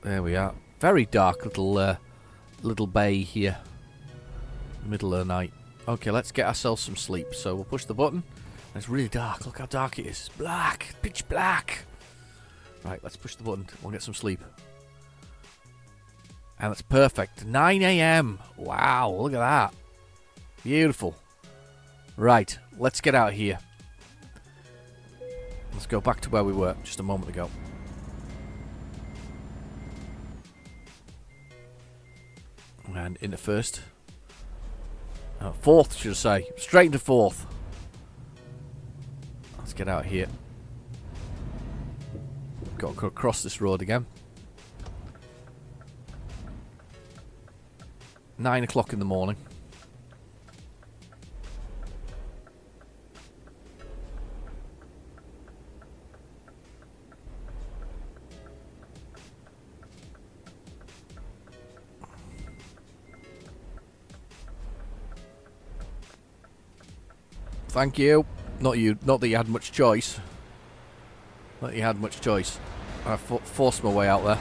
There we are. Very dark little bay here. Middle of the night. Okay, let's get ourselves some sleep. So we'll push the button. It's really dark. Look how dark it is. It's black. Pitch black. Right, let's push the button. We'll get some sleep. And that's perfect. 9 a.m. Wow, look at that. Beautiful. Right, let's get out of here. Let's go back to where we were just a moment ago. And into first. Fourth, should I say. Straight into fourth. Let's get out of here. Got to go across this road again. 9 o'clock in the morning. Thank you. Not you. Not that you had much choice. Not that you had much choice. I forced my way out there.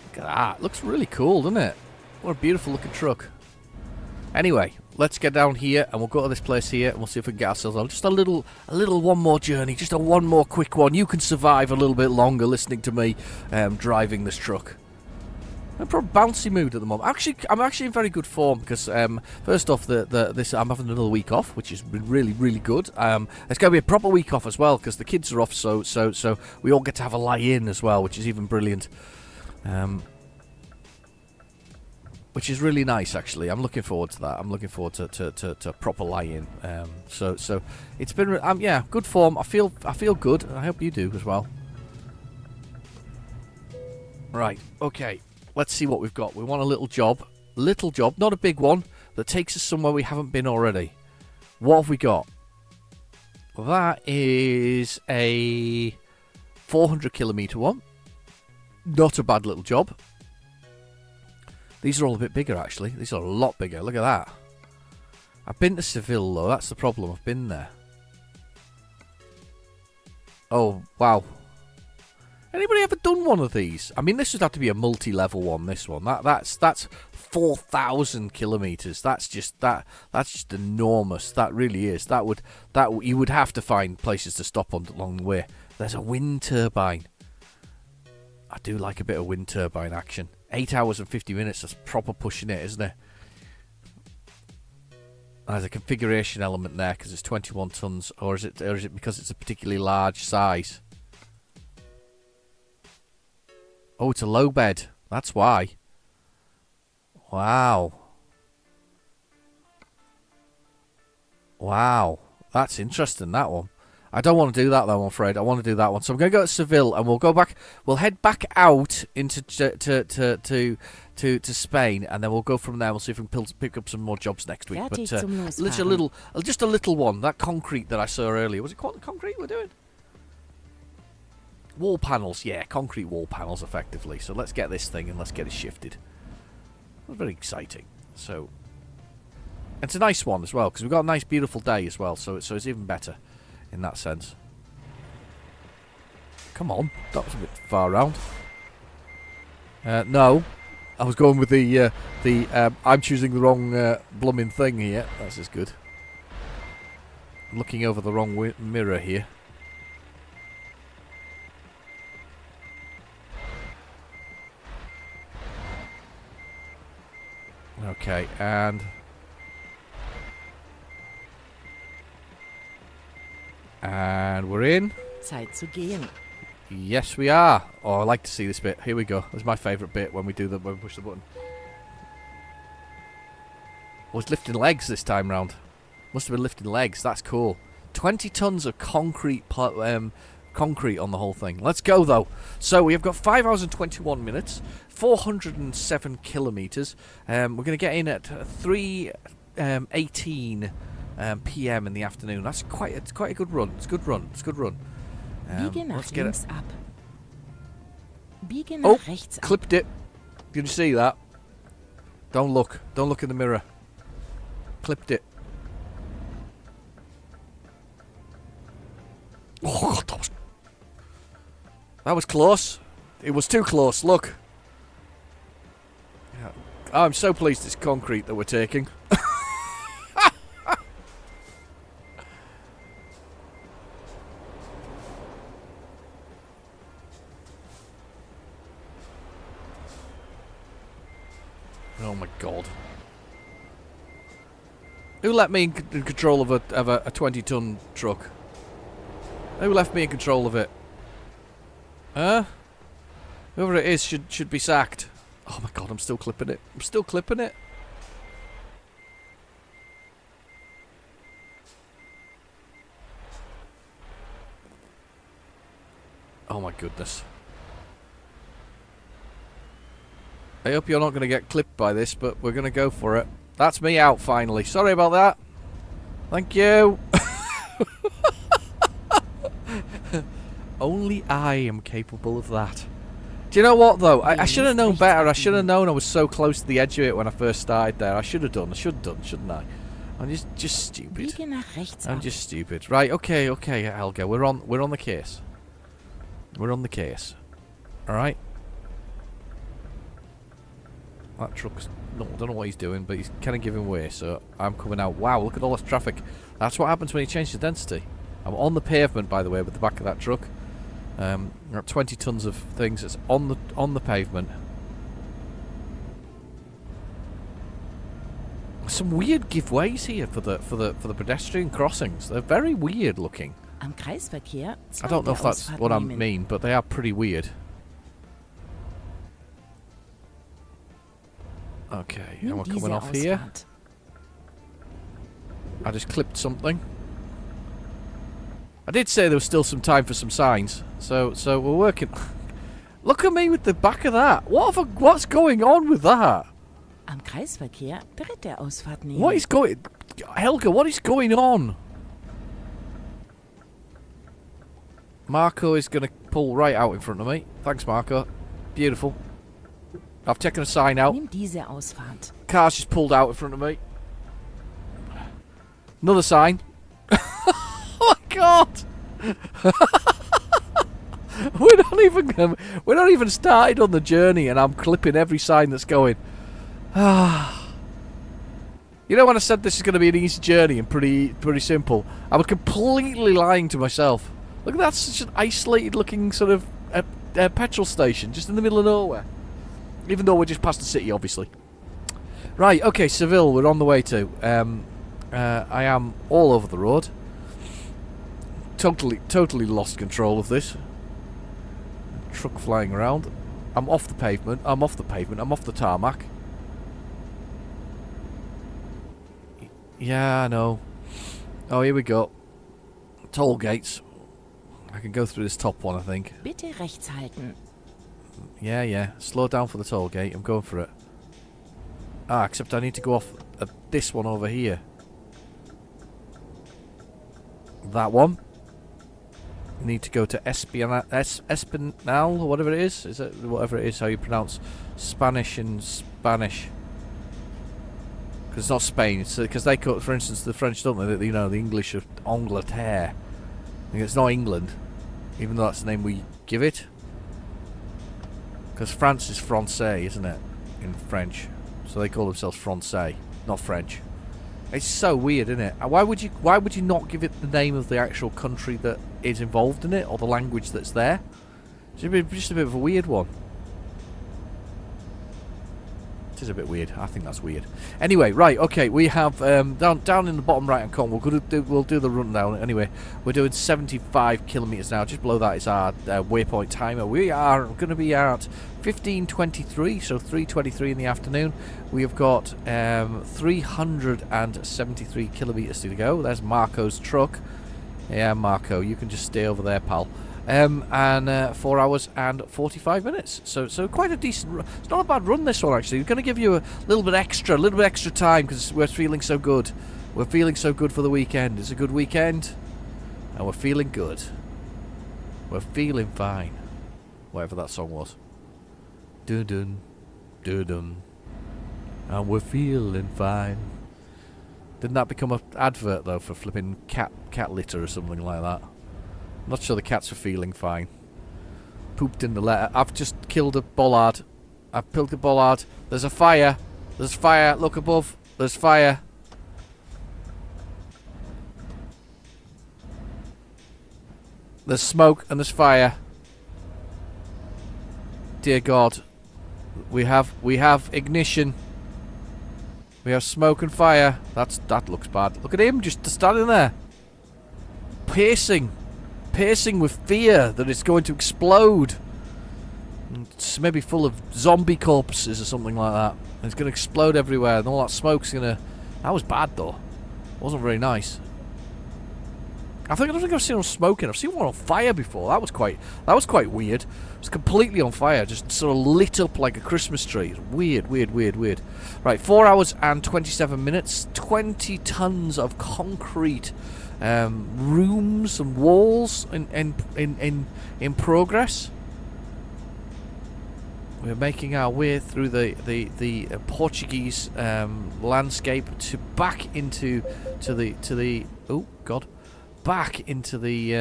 Look at that. Looks really cool, doesn't it? What a beautiful looking truck. Anyway, let's get down here and we'll go to this place here and we'll see if we can get ourselves on. Just a little one more journey. Just a one more quick one. You can survive a little bit longer listening to me driving this truck. I'm in a bouncy mood at the moment. I'm actually in very good form because first off, I'm having another week off, which is really, really good. It's going to be a proper week off as well because the kids are off, so we all get to have a lie-in as well, which is even brilliant. Which is really nice, actually. I'm looking forward to that. I'm looking forward to proper lie-in. So it's been yeah, good form. I feel good. I hope you do as well. Right. Okay. Let's see what we've got. We want a little job, not a big one, that takes us somewhere we haven't been already. What have we got? Well, that is a 400 kilometre one. Not a bad little job. These are all a bit bigger, actually. These are a lot bigger. Look at that. I've been to Seville, though. That's the problem. I've been there. Oh, wow. Anybody ever done one of these? I mean, this would have to be a multi-level one. This one, that's 4,000 kilometers. That's just enormous. That really is. That you would have to find places to stop on along the way. There's a wind turbine. I do like a bit of wind turbine action. 8 hours and 50 minutes. That's proper pushing it, isn't it? There's a configuration element there because it's 21 tons, or is it because it's a particularly large size? Oh, it's a low bed. That's why. Wow. Wow. That's interesting, that one. I don't want to do that, though, I'm afraid. I want to do that one. So I'm going to go to Seville, and we'll go back. We'll head back out into to Spain, and then we'll go from there. We'll see if we can pick up some more jobs next week. Fertig But zum Losfahren. just a little one. That concrete that I saw earlier. Was it concrete we're doing? Wall panels, yeah, concrete wall panels, effectively. So let's get this thing and let's get it shifted. That's very exciting. So it's a nice one as well because we've got a nice, beautiful day as well. So it's even better in that sense. Come on, that was a bit far round. No, I was going with the I'm choosing the wrong blooming thing here. That's as good. I'm looking over the wrong mirror here. Okay, and we're in. Zeit zu gehen. Yes, we are. Oh, I like to see this bit. Here we go. This is my favourite bit when we push the button. Oh, it's lifting legs this time round. Must have been lifting legs. That's cool. 20 tons of concrete concrete on the whole thing. Let's go, though. So we have got 5 hours and 21 minutes, 407 kilometres. We're going to get in at 3:18 p.m. in the afternoon. That's quite a good run. It's a good run. Biege nach Let's get links it. ab. Biege Oh, nach rechts ab. clipped it. Did you see that? Don't look. Don't look in the mirror. Clipped it. Oh, God, that was close. It was too close. Look. Yeah. I'm so pleased it's concrete that we're taking. Oh my God. Who let me in control of a 20-ton truck? Who left me in control of it? Huh? Whoever it is should be sacked. Oh my God, I'm still clipping it. I'm still clipping it. Oh my goodness. I hope you're not going to get clipped by this, but we're going to go for it. That's me out finally. Sorry about that. Thank you. Only I am capable of that. Do you know what, though? I should have known better. I should have known I was so close to the edge of it when I first started there. I should have done, shouldn't I? I'm just stupid. Biege nach rechts I'm ab. just stupid. Right, okay, Helga. We're on the case. We're on the case. Alright? That truck's... No, I don't know what he's doing, but he's kind of giving way, so I'm coming out. Wow, look at all this traffic. That's what happens when you change the density. I'm on the pavement, by the way, with the back of that truck. Got 20 tons of things. It's on the pavement. Some weird giveaways here for the pedestrian crossings. They're very weird looking. Am Kreisverkehr I don't know if that's Ausfahrt what I nehmen. mean, but they are pretty weird. Okay, and Nimm we're diese coming off here. Ausfahrt. I just clipped something. I did say there was still some time for some signs, so we're working. Look at me with the back of that. What's going on with that? Am Kreisverkehr dritte Ausfahrt nehmen. What is going... Helga, what is going on? Marco is going to pull right out in front of me. Thanks, Marco. Beautiful. I've taken a sign out. Nimm diese Ausfahrt. Car's just pulled out in front of me. Another sign. Oh my God! We're not even started on the journey, and I'm clipping every sign that's going. You know when I said this is going to be an easy journey and pretty simple, I was completely lying to myself. Look at that, such an isolated looking sort of petrol station just in the middle of nowhere. Even though we're just past the city, obviously. Right, okay, Seville, we're on the way to. I am all over the road. Totally lost control of this. Truck flying around. I'm off the pavement. I'm off the tarmac. Yeah, I know. Oh, here we go. Toll gates. I can go through this top one, I think. Bitte rechts halten. Yeah. Slow down for the toll gate. I'm going for it. Ah, except I need to go off at this one over here. That one. Need to go to Espinal, or whatever it is. Is it whatever it is how you pronounce Spanish in Spanish? Because it's not Spain. It's because they call, for instance, the French, don't they? You know, the English of Angleterre. It's not England, even though that's the name we give it. Because France is Francais, isn't it? In French, so they call themselves Francais, not French. It's so weird, isn't it? Why would you not give it the name of the actual country that is involved in it, or the language that's there? It's just a bit of a weird one. It is a bit weird. I think that's weird. Anyway, right, okay, we have down in the bottom right hand corner. We'll do the rundown. Anyway, we're doing 75 kilometers now. Just below that is our waypoint timer. We are going to be at 15:23, so 3:23 in the afternoon. We have got 373 kilometers to go. There's Marco's truck. Yeah, Marco, you can just stay over there, pal. And 4 hours and 45 minutes. So quite a decent. It's not a bad run, this one, actually. We're going to give you a little bit extra time because we're feeling so good. We're feeling so good for the weekend. It's a good weekend, and we're feeling good. We're feeling fine. Whatever that song was. Dun dun, dun dun. And we're feeling fine. Didn't that become an advert though for flipping cat litter or something like that? I'm not sure the cats are feeling fine. Pooped in the letter. I've just killed a bollard. I've killed a bollard. There's a fire. There's fire. Look above. There's fire. There's smoke and there's fire. Dear God. We have ignition. We have smoke and fire. That looks bad. Look at him just standing there. Piercing with fear that it's going to explode. It's maybe full of zombie corpses or something like that. And it's going to explode everywhere, and all that smoke's going to... That was bad, though. It wasn't very nice. I don't think I've seen one smoking. I've seen one on fire before. That was quite weird. It was completely on fire, just sort of lit up like a Christmas tree. Weird. Right, 4 hours and 27 minutes. 20 tons of concrete rooms and walls in progress. We're making our way through the Portuguese landscape to back into the oh God, back into the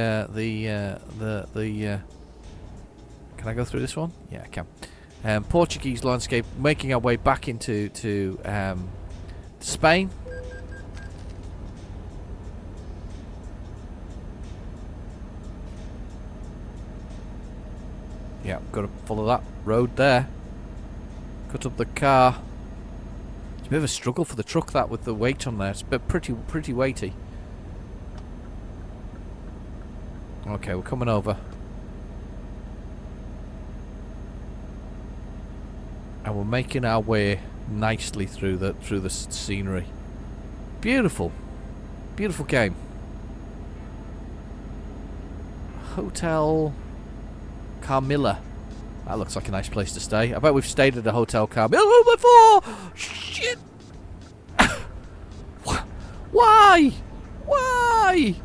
can I go through this one? Yeah, I can. Portuguese landscape, making our way back into Spain. Yeah, got to follow that road there. Cut up the car. It's a bit of a struggle for the truck, that, with the weight on there. It's a bit pretty weighty. Okay, we're coming over. And we're making our way nicely through the scenery. Beautiful. Beautiful game. Hotel Carmilla. That looks like a nice place to stay. I bet we've stayed at a Hotel Carmilla before! Shit! Why? Why?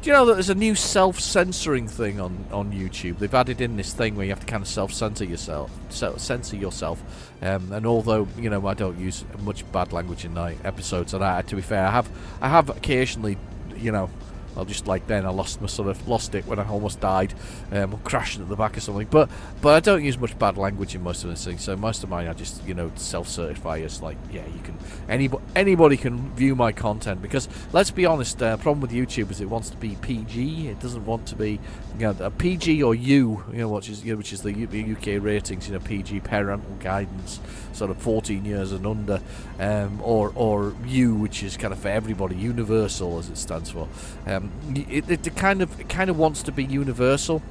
Do you know that there's a new self-censoring thing on YouTube? They've added in this thing where you have to kind of self-censor yourself. And although, you know, I don't use much bad language in my episodes, and to be fair, I have occasionally, you know, I'll just like then I lost it when I almost died, crashing at the back or something. But I don't use much bad language in most of this thing. So most of mine I just, you know, self-certify as like, yeah, you can anybody can view my content, because let's be honest, problem with YouTube is it wants to be PG. It doesn't want to be, you know, a PG or U, you know, which is the UK ratings, you know, PG, parental guidance, sort of 14 years and under, or U, which is kind of for everybody, universal as it stands for. It kind of wants to be universal.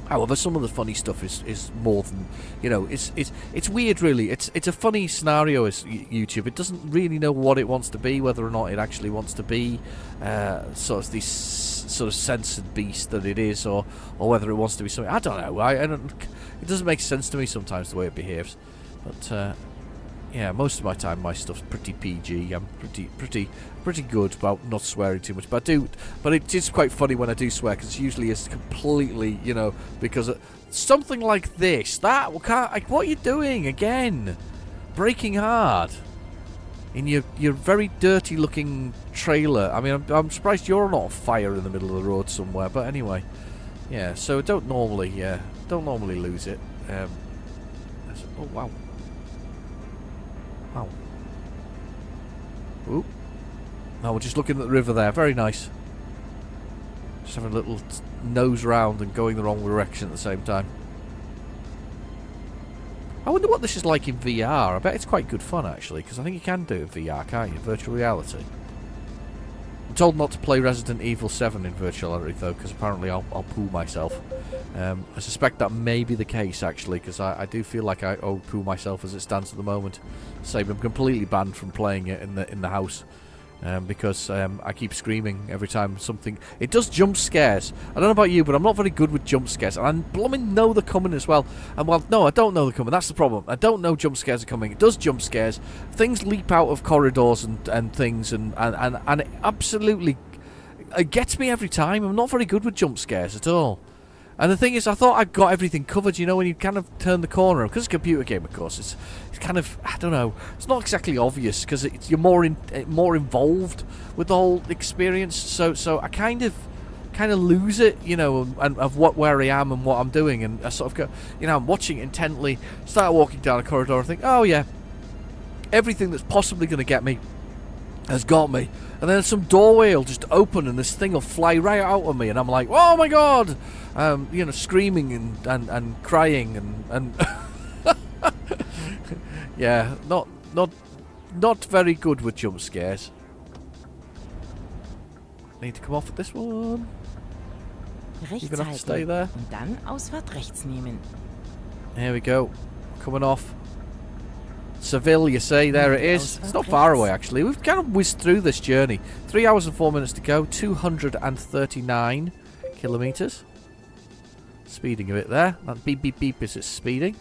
However, some of the funny stuff is more than, you know, it's weird, really. It's a funny scenario as YouTube. It doesn't really know what it wants to be, whether or not it actually wants to be sort of this sort of censored beast that it is, or whether it wants to be something. I don't know. I don't. It doesn't make sense to me sometimes the way it behaves. But yeah, most of my time my stuff's pretty PG. I'm pretty good about not swearing too much, but it is quite funny when I do swear, because usually it's completely, you know, because something like this, like, what are you doing again? Braking hard in your very dirty looking trailer. I mean, I'm surprised you're not on fire in the middle of the road somewhere, but anyway, yeah. So don't normally lose it. Oh wow. Wow. Ooh. No, we're just looking at the river there. Very nice. Just having a little nose round and going the wrong direction at the same time. I wonder what this is like in VR. I bet it's quite good fun, actually, because I think you can do it in VR, can't you? Virtual reality. I'm told not to play Resident Evil 7 in virtual reality though, because apparently I'll poo myself. I suspect that may be the case actually, because I do feel like I poo myself as it stands at the moment. So I'm completely banned from playing it in the house. Because I keep screaming every time something... It does jump scares. I don't know about you, but I'm not very good with jump scares. And I blooming know they're coming as well. And well, no, I don't know they're coming. That's the problem. I don't know jump scares are coming. It does jump scares. Things leap out of corridors and things. And it absolutely... It gets me every time. I'm not very good with jump scares at all. And the thing is, I thought I'd got everything covered, you know, when you kind of turn the corner. Because it's a computer game, of course, it's kind of, I don't know, it's not exactly obvious, because you're more involved with the whole experience. So I kind of lose it, you know, and of where I am and what I'm doing. And I sort of go, you know, I'm watching it intently, start walking down a corridor and think, oh yeah, everything that's possibly going to get me has got me. And then some doorway will just open and this thing will fly right out of me, and I'm like, oh my god! You know, screaming and crying and yeah, not very good with jump scares. Need to come off at this one. Rechts You're gonna have to stay halten there. und dann Ausfahrt rechts nehmen. Here we go. Coming off. Seville, you say, there it is. It's not far away actually. We've kind of whizzed through this journey. 3 hours and 4 minutes to go. 239 kilometres. Speeding a bit there. That beep beep beep is it speeding.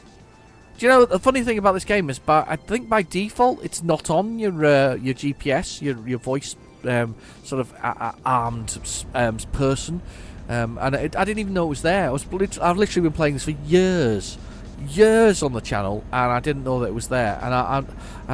Do you know the funny thing about this game is, I think by default it's not on your GPS, your voice sort of armed person, and I didn't even know it was there. I've literally been playing this for years on the channel, and I didn't know that it was there. And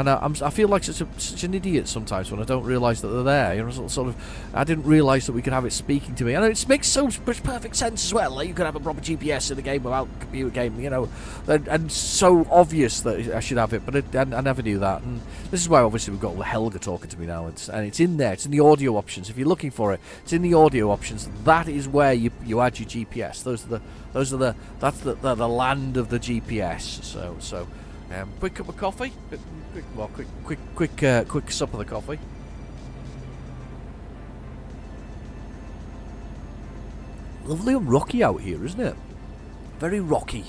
I feel like such an idiot sometimes when I don't realise that they're there. You know, sort of, I didn't realise that we could have it speaking to me, and it makes so much perfect sense as well. Like you could have a proper GPS in a game without a computer game, you know, and so obvious that I should have it, but I never knew that. And this is why obviously we've got Helga talking to me now, and it's in there. It's in the audio options. If you're looking for it, it's in the audio options. That is where you add your GPS. That's the land of the GPS. So quick cup of coffee. Quick sup of the coffee. Lovely and rocky out here, isn't it? Very rocky.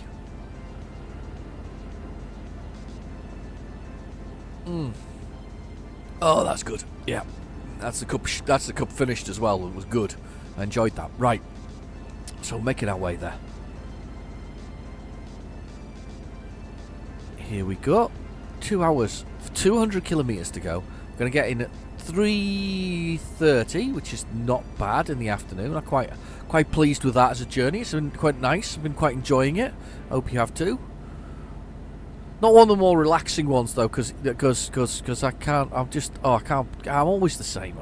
Oh, that's good. Yeah, that's the cup finished as well. It was good. I enjoyed that. Right. So making our way there. Here we go. 2 hours, 200 kilometres to go. We're going to get in at 3:30, which is not bad in the afternoon. I'm quite pleased with that as a journey. It's been quite nice. I've been quite enjoying it. Hope you have too. Not one of the more relaxing ones though, because I can't. I can't. I'm always the same.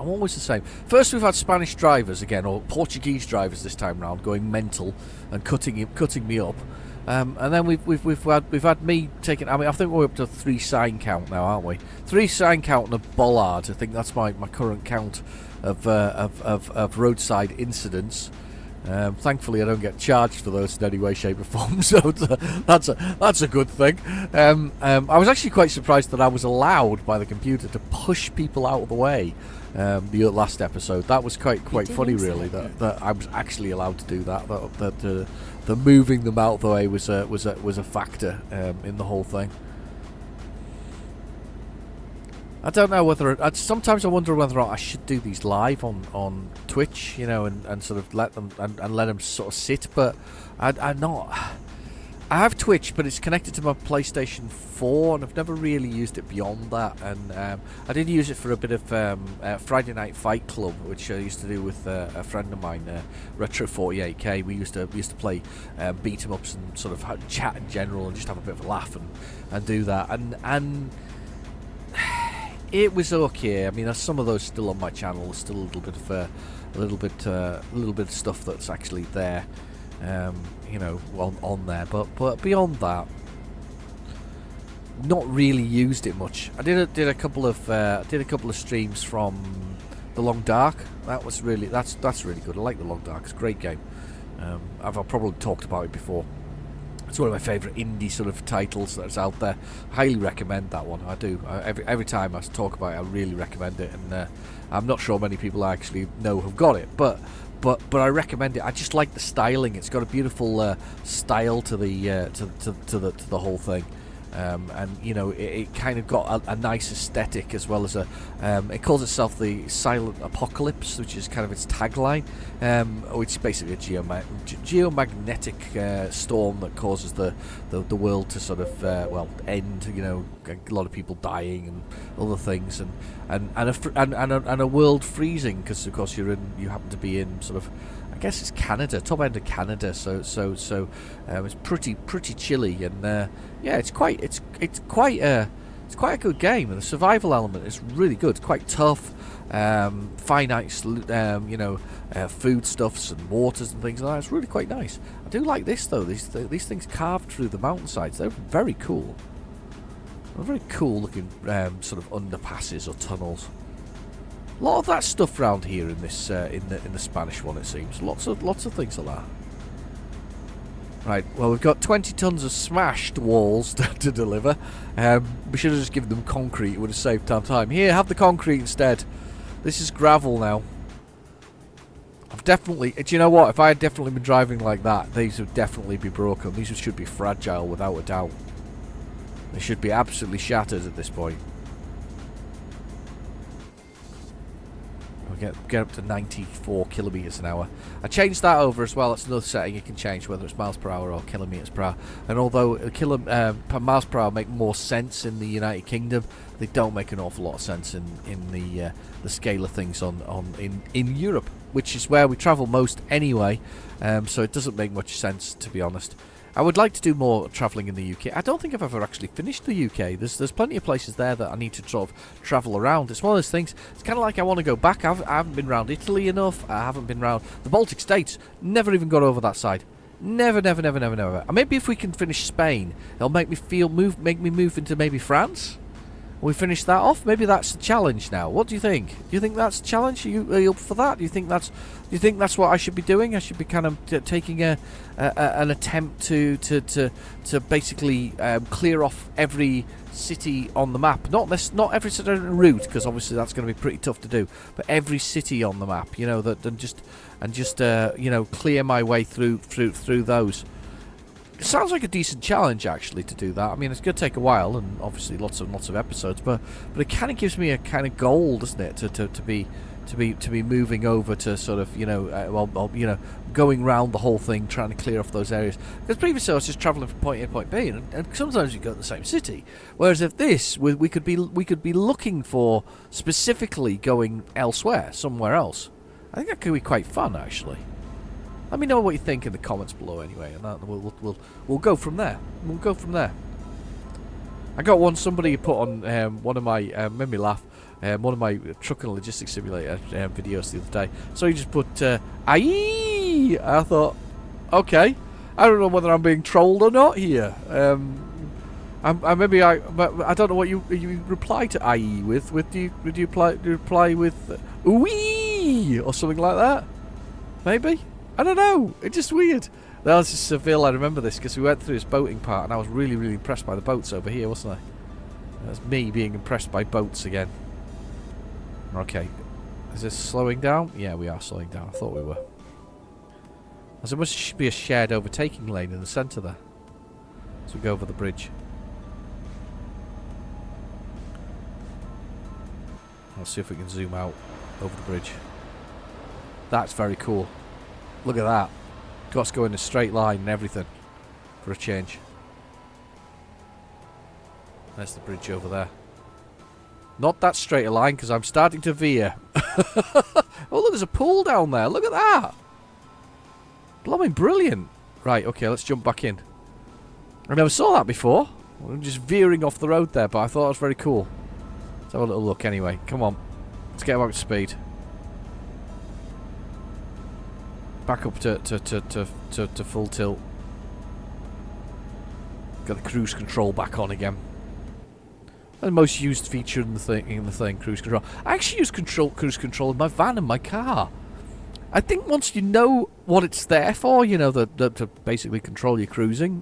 First we've had Spanish drivers again, or Portuguese drivers this time round, going mental and cutting me up. And then we've had me taking. I mean, I think we're up to 3 sign count now, aren't we? 3 sign count and a bollard. I think that's my current count of roadside incidents. Thankfully, I don't get charged for those in any way, shape, or form, so that's a good thing. I was actually quite surprised that I was allowed by the computer to push people out of the way. The last episode, that was quite funny, really. That I was actually allowed to do that. That the moving them out of the way was a factor in the whole thing. I don't know whether sometimes I wonder whether or not I should do these live on Twitch, you know, and sort of let them sort of sit. But I'm not. I have Twitch, but it's connected to my PlayStation 4, and I've never really used it beyond that. And I did use it for a bit of Friday Night Fight Club, which I used to do with a friend of mine, Retro 48K. We used to play beat 'em ups and sort of chat in general, and just have a bit of a laugh and do that. And it was okay. I mean, there's some of those still on my channel. There's still a little bit of stuff that's actually there. You know, on there, but beyond that, not really used it much. I did a couple of streams from The Long Dark. That's really good. I like The Long Dark. It's a great game. I've probably talked about it before. It's one of my favourite indie sort of titles that's out there. Highly recommend that one. I do. Every time I talk about it, I really recommend it, and I'm not sure many people actually know have got it, but I recommend it. I just like the styling. It's got a beautiful style to the to the whole thing. And you know, it kind of got a nice aesthetic, as well as it calls itself the Silent Apocalypse, which is kind of its tagline, which is basically a geomagnetic storm that causes the world to sort of end. You know, a lot of people dying and other things, and a world freezing, because of course you happen to be in sort of, I guess it's Canada, top end of Canada, so it's pretty chilly, and yeah, it's quite a good game, and the survival element is really good. It's quite tough, finite, foodstuffs and waters and things like that. It's really quite nice. I do like this though. These things carved through the mountainsides. They're very cool. They're very cool looking sort of underpasses or tunnels. A lot of that stuff around here in this in the Spanish one, it seems. Lots of things like that. Right, well, we've got 20 tons of smashed walls to deliver. We should have just given them concrete. It would have saved time. Here, have the concrete instead. This is gravel now. Do you know what? If I had definitely been driving like that, these would definitely be broken. These should be fragile without a doubt. They should be absolutely shattered at this point. Get up to 94 kilometers an hour. I changed that over as well. That's another setting you can change, whether it's miles per hour or kilometers per hour. And although miles per hour make more sense in the United Kingdom, they don't make an awful lot of sense in the scale of things in Europe, which is where we travel most anyway. So it doesn't make much sense, to be honest. I would like to do more travelling in the UK. I don't think I've ever actually finished the UK. There's plenty of places there that I need to sort of travel around. It's one of those things. It's kind of like I want to go back. I haven't been around Italy enough. I haven't been around the Baltic States. Never even got over that side. Never. And maybe if we can finish Spain, it'll make me move into maybe France. We finish that off. Maybe that's the challenge now. What do you think? Do you think that's a challenge? Are you up for that? Do you think that's what I should be doing? I should be kind of taking an attempt to basically clear off every city on the map. Not every certain route, because obviously that's going to be pretty tough to do. But every city on the map, you know, and just clear my way through those. It sounds like a decent challenge, actually, to do that. I mean, it's going to take a while, and obviously lots of episodes, but it kind of gives me a kind of goal, doesn't it, to be moving over to sort of going round the whole thing, trying to clear off those areas. Because previously I was just travelling from point A to point B, and sometimes you go to the same city. Whereas if this, we could be looking for specifically going elsewhere, somewhere else. I think that could be quite fun, actually. Let me know what you think in the comments below, anyway, and we'll go from there. We'll go from there. I got somebody put on one of my made me laugh. One of my truck and logistics simulator videos the other day. So he just put "aye." I thought, okay, I don't know whether I'm being trolled or not here. I don't know what you reply to "aye" with. Do you reply with "ooh" or something like that? Maybe. I don't know. It's just weird. That was just Seville. I remember this because we went through this boating part, and I was really, really impressed by the boats over here, wasn't I? That was me being impressed by boats again. Okay. Is this slowing down? Yeah, we are slowing down. I thought we were. There must be a shared overtaking lane in the centre there. So we go over the bridge. Let's see if we can zoom out over the bridge. That's very cool. Look at that. Got to go in a straight line and everything for a change. There's the bridge over there. Not that straight a line because I'm starting to veer. Oh, look, there's a pool down there. Look at that. Blooming brilliant. Right, okay, let's jump back in. I never saw that before. I'm just veering off the road there, but I thought it was very cool. Let's have a little look anyway. Come on. Let's get back to speed. Back up to full tilt. Got the cruise control back on again. The most used feature in the thing, cruise control. I actually use cruise control in my van and my car. I think once you know what it's there for, you know, to basically control your cruising,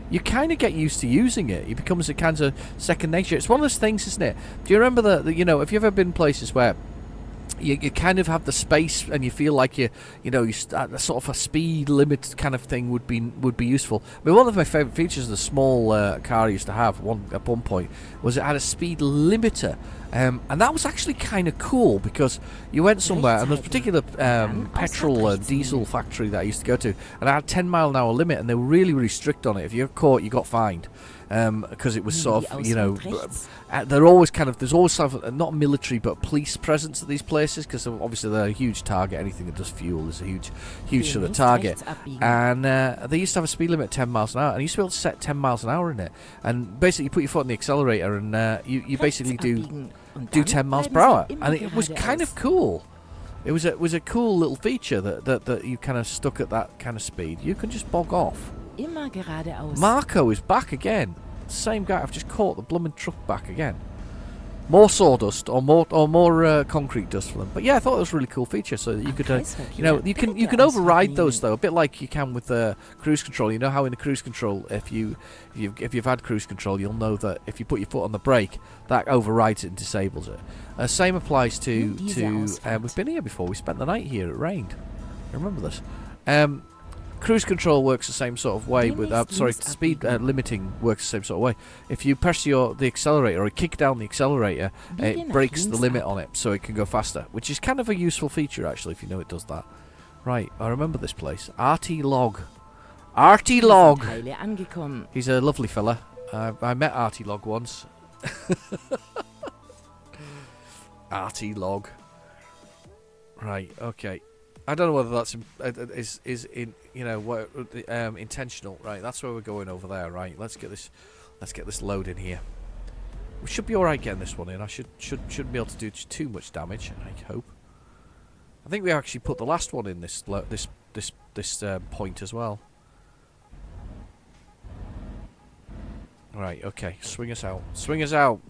you kind of get used to using it. It becomes a kind of second nature. It's one of those things, isn't it? Do you remember the you know, have you ever been places where you kind of have the space and you feel like you start sort of a speed limit kind of thing would be useful. I mean, one of my favourite features of the small car I used to have at one point was it had a speed limiter, and that was actually kind of cool because you went somewhere and there's a particular petrol diesel factory that I used to go to, and I had 10-mile-an-hour limit, and they were really, really strict on it. If you got caught, you got fined. Because it was sort of, you know, they're always kind of, there's always sort of, not military but police presence at these places, because obviously they're a huge target. Anything that does fuel is a huge sort of target. And they used to have a speed limit of 10 miles an hour, and you used to be able to set 10 miles an hour in it. And basically you put your foot on the accelerator and you basically do 10 miles per hour. And it was kind of cool. It was a cool little feature that you kind of stuck at that kind of speed. You can just bog off. Immer geradeaus. Marco is back again. Same guy. I've just caught the blooming truck back again. More sawdust or more concrete dust for them. But yeah, I thought it was a really cool feature. So that you could, you can override those though, a bit like you can with cruise control. You know how in the cruise control, if you've had cruise control, you'll know that if you put your foot on the brake, that overrides it and disables it. Same applies to we've been here before. We spent the night here. It rained. I remember this. Cruise control works the same sort of way with speed limiting works the same sort of way. If you press the accelerator or kick down the accelerator, it breaks the limit on it so it can go faster, which is kind of a useful feature actually if you know it does that. Right, I remember this place. RT Log. RT Log. He's a lovely fella. I met RT Log once. RT Log. Right, okay. I don't know whether that's intentional. Right, that's where we're going over there. Right, let's get this load in here. We should be all right getting this one in. I shouldn't be able to do too much damage. I hope. I think we actually put the last one in this point as well. Right, okay. Swing us out. Swing us out.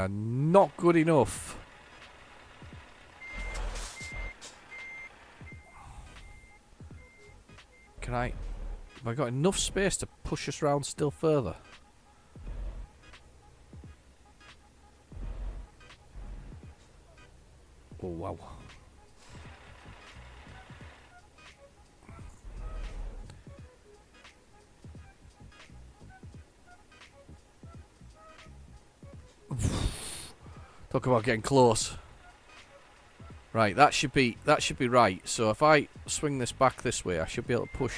Not good enough. Have I got enough space to push us round still further? Oh wow. Talk about getting close. Right, that should be right. So if I swing this back this way, I should be able to push.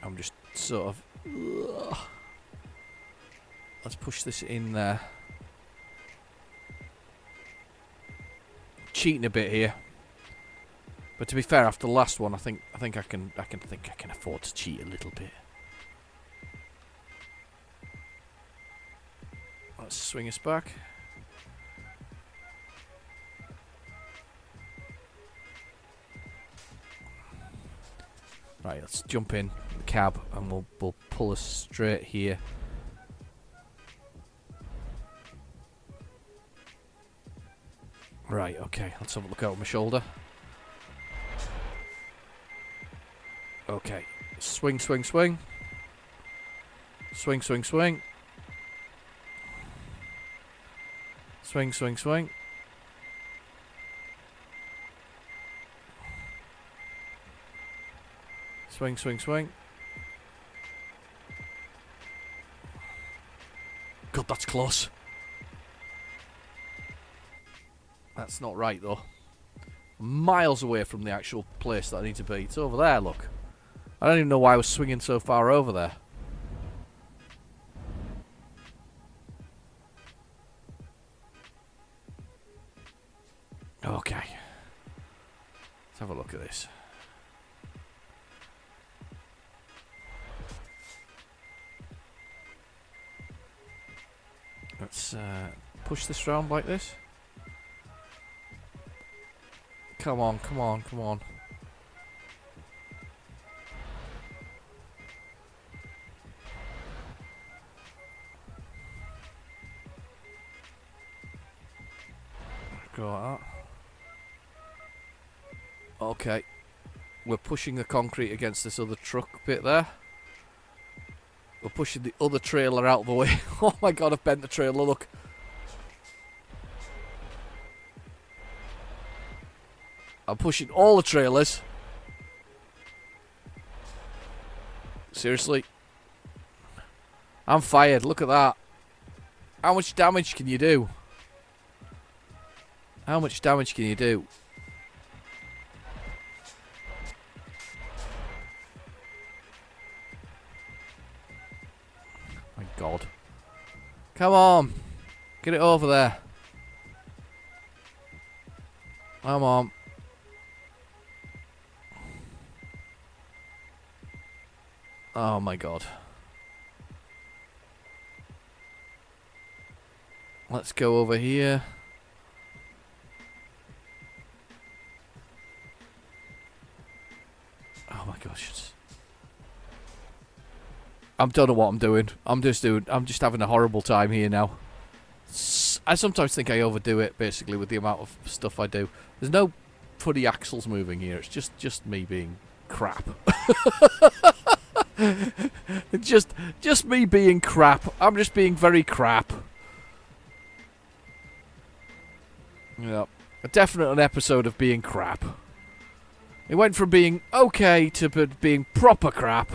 I'm just sort of. Let's push this in there. Cheating a bit here, but to be fair, after the last one, I think I can afford to cheat a little bit. Let's swing us back. Right, let's jump in the cab and we'll pull us straight here. Right, okay, let's have a look out my shoulder. Okay, swing, swing, swing. Swing, swing, swing. Swing, swing, swing. Swing, swing, swing. God, that's close. That's not right, though. Miles away from the actual place that I need to be. It's over there, look. I don't even know why I was swinging so far over there. Okay. Let's have a look at this. Let's push this round like this. Come on, come on, come on. Go like that. Okay. We're pushing the concrete against this other truck bit there. We're pushing the other trailer out of the way. Oh my god, I've bent the trailer, look. I'm pushing all the trailers. Seriously. I'm fired, look at that. How much damage can you do? How much damage can you do? My god. Come on. Get it over there. Come on. Oh my god. Let's go over here. Oh my gosh. I don't know what I'm doing. I'm just having a horrible time here now. I sometimes think I overdo it, basically, with the amount of stuff I do. There's no funny axles moving here. It's just me being crap. just me being crap. I'm just being very crap. Yeah, a definite episode of being crap. It went from being okay to being proper crap.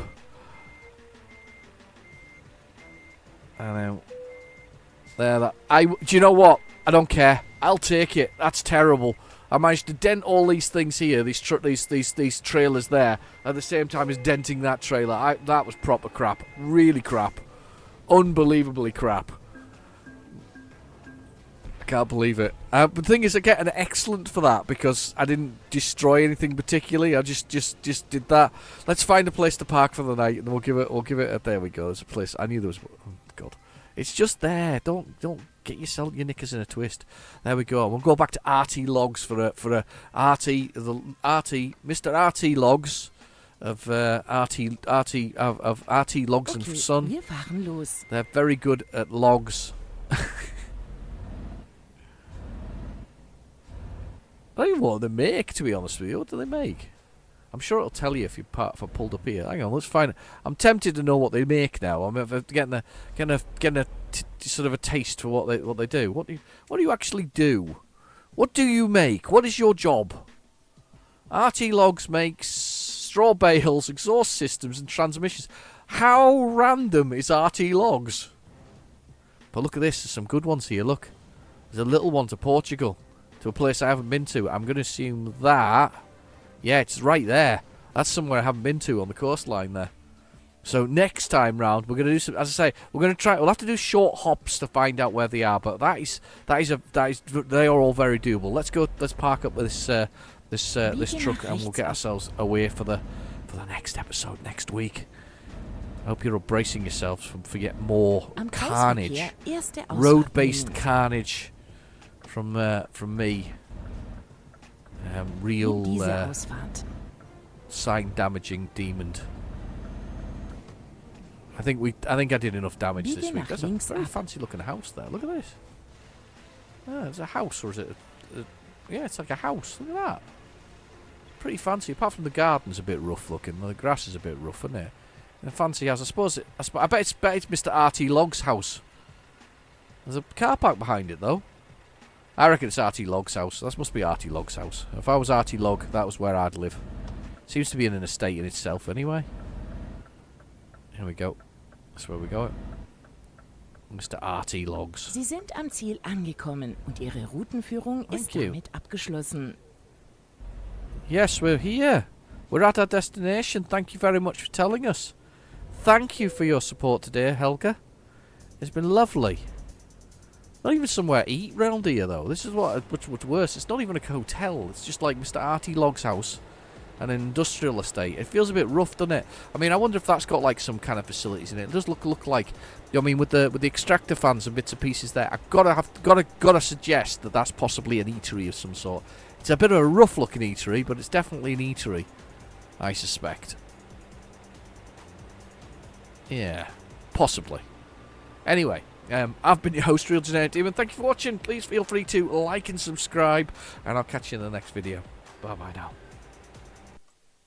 I know. Do you know what? I don't care. I'll take it. That's terrible. I managed to dent all these things here, these trailers there, at the same time as denting that trailer. That was proper crap. Really crap. Unbelievably crap. I can't believe it. But the thing is, I get an excellent for that because I didn't destroy anything particularly. I just did that. Let's find a place to park for the night, and we'll give it. There we go. There's a place. I knew there was. Oh God, it's just there. Don't get your knickers in a twist. There we go. We'll go back to RT Logs for a Mr. RT Logs of RT Logs and Son. Wir fahren los. They're very good at logs. I don't even know what they make, to be honest with you. What do they make? I'm sure it'll tell you if I pulled up here. Hang on, let's find it. I'm tempted to know what they make now. I'm getting a sort of a taste for what they do. What do you actually do? What do you make? What is your job? RT Logs makes straw bales, exhaust systems, and transmissions. How random is RT Logs? But look at this. There's some good ones here. Look, there's a little one to Portugal. To a place I haven't been to. I'm going to assume that... Yeah, it's right there. That's somewhere I haven't been to on the coastline there. So next time round, we're going to do some... As I say, we'll have to do short hops to find out where they are. But they are all very doable. Let's park up with this truck and we'll get ourselves away for the next episode next week. I hope you're bracing yourselves for yet more carnage. Road-based carnage. From me, real sign-damaging demon. I think I did enough damage this week. That's a very fancy-looking house there. Look at this. Ah, it's a house, or is it? Yeah, it's like a house. Look at that. Pretty fancy. Apart from the garden's a bit rough-looking. The grass is a bit rough, isn't it? And a fancy house. I bet it's Mr. RT Log's house. There's a car park behind it, though. I reckon it's RT Log's house. That must be RT Log's house. If I was RT Log, that was where I'd live. Seems to be in an estate in itself anyway. Here we go. That's where we go. Mr. RT Logs. Sie sind am Ziel angekommen und Ihre Routenführung ist damit abgeschlossen. Yes, we're here. We're at our destination. Thank you very much for telling us. Thank you for your support today, Helga. It's been lovely. Not even somewhere to eat round here, though. This is what's worse. It's not even a hotel. It's just like Mr. RT Log's house, an industrial estate. It feels a bit rough, doesn't it? I mean, I wonder if that's got like some kind of facilities in it. It does look like. I mean, with the extractor fans and bits and pieces there, I've gotta suggest that that's possibly an eatery of some sort. It's a bit of a rough-looking eatery, but it's definitely an eatery, I suspect. Yeah, possibly. Anyway, I've been your host, Real Generic Demon. Thank you for watching. Please feel free to like and subscribe, and I'll catch you in the next video. Bye-bye now.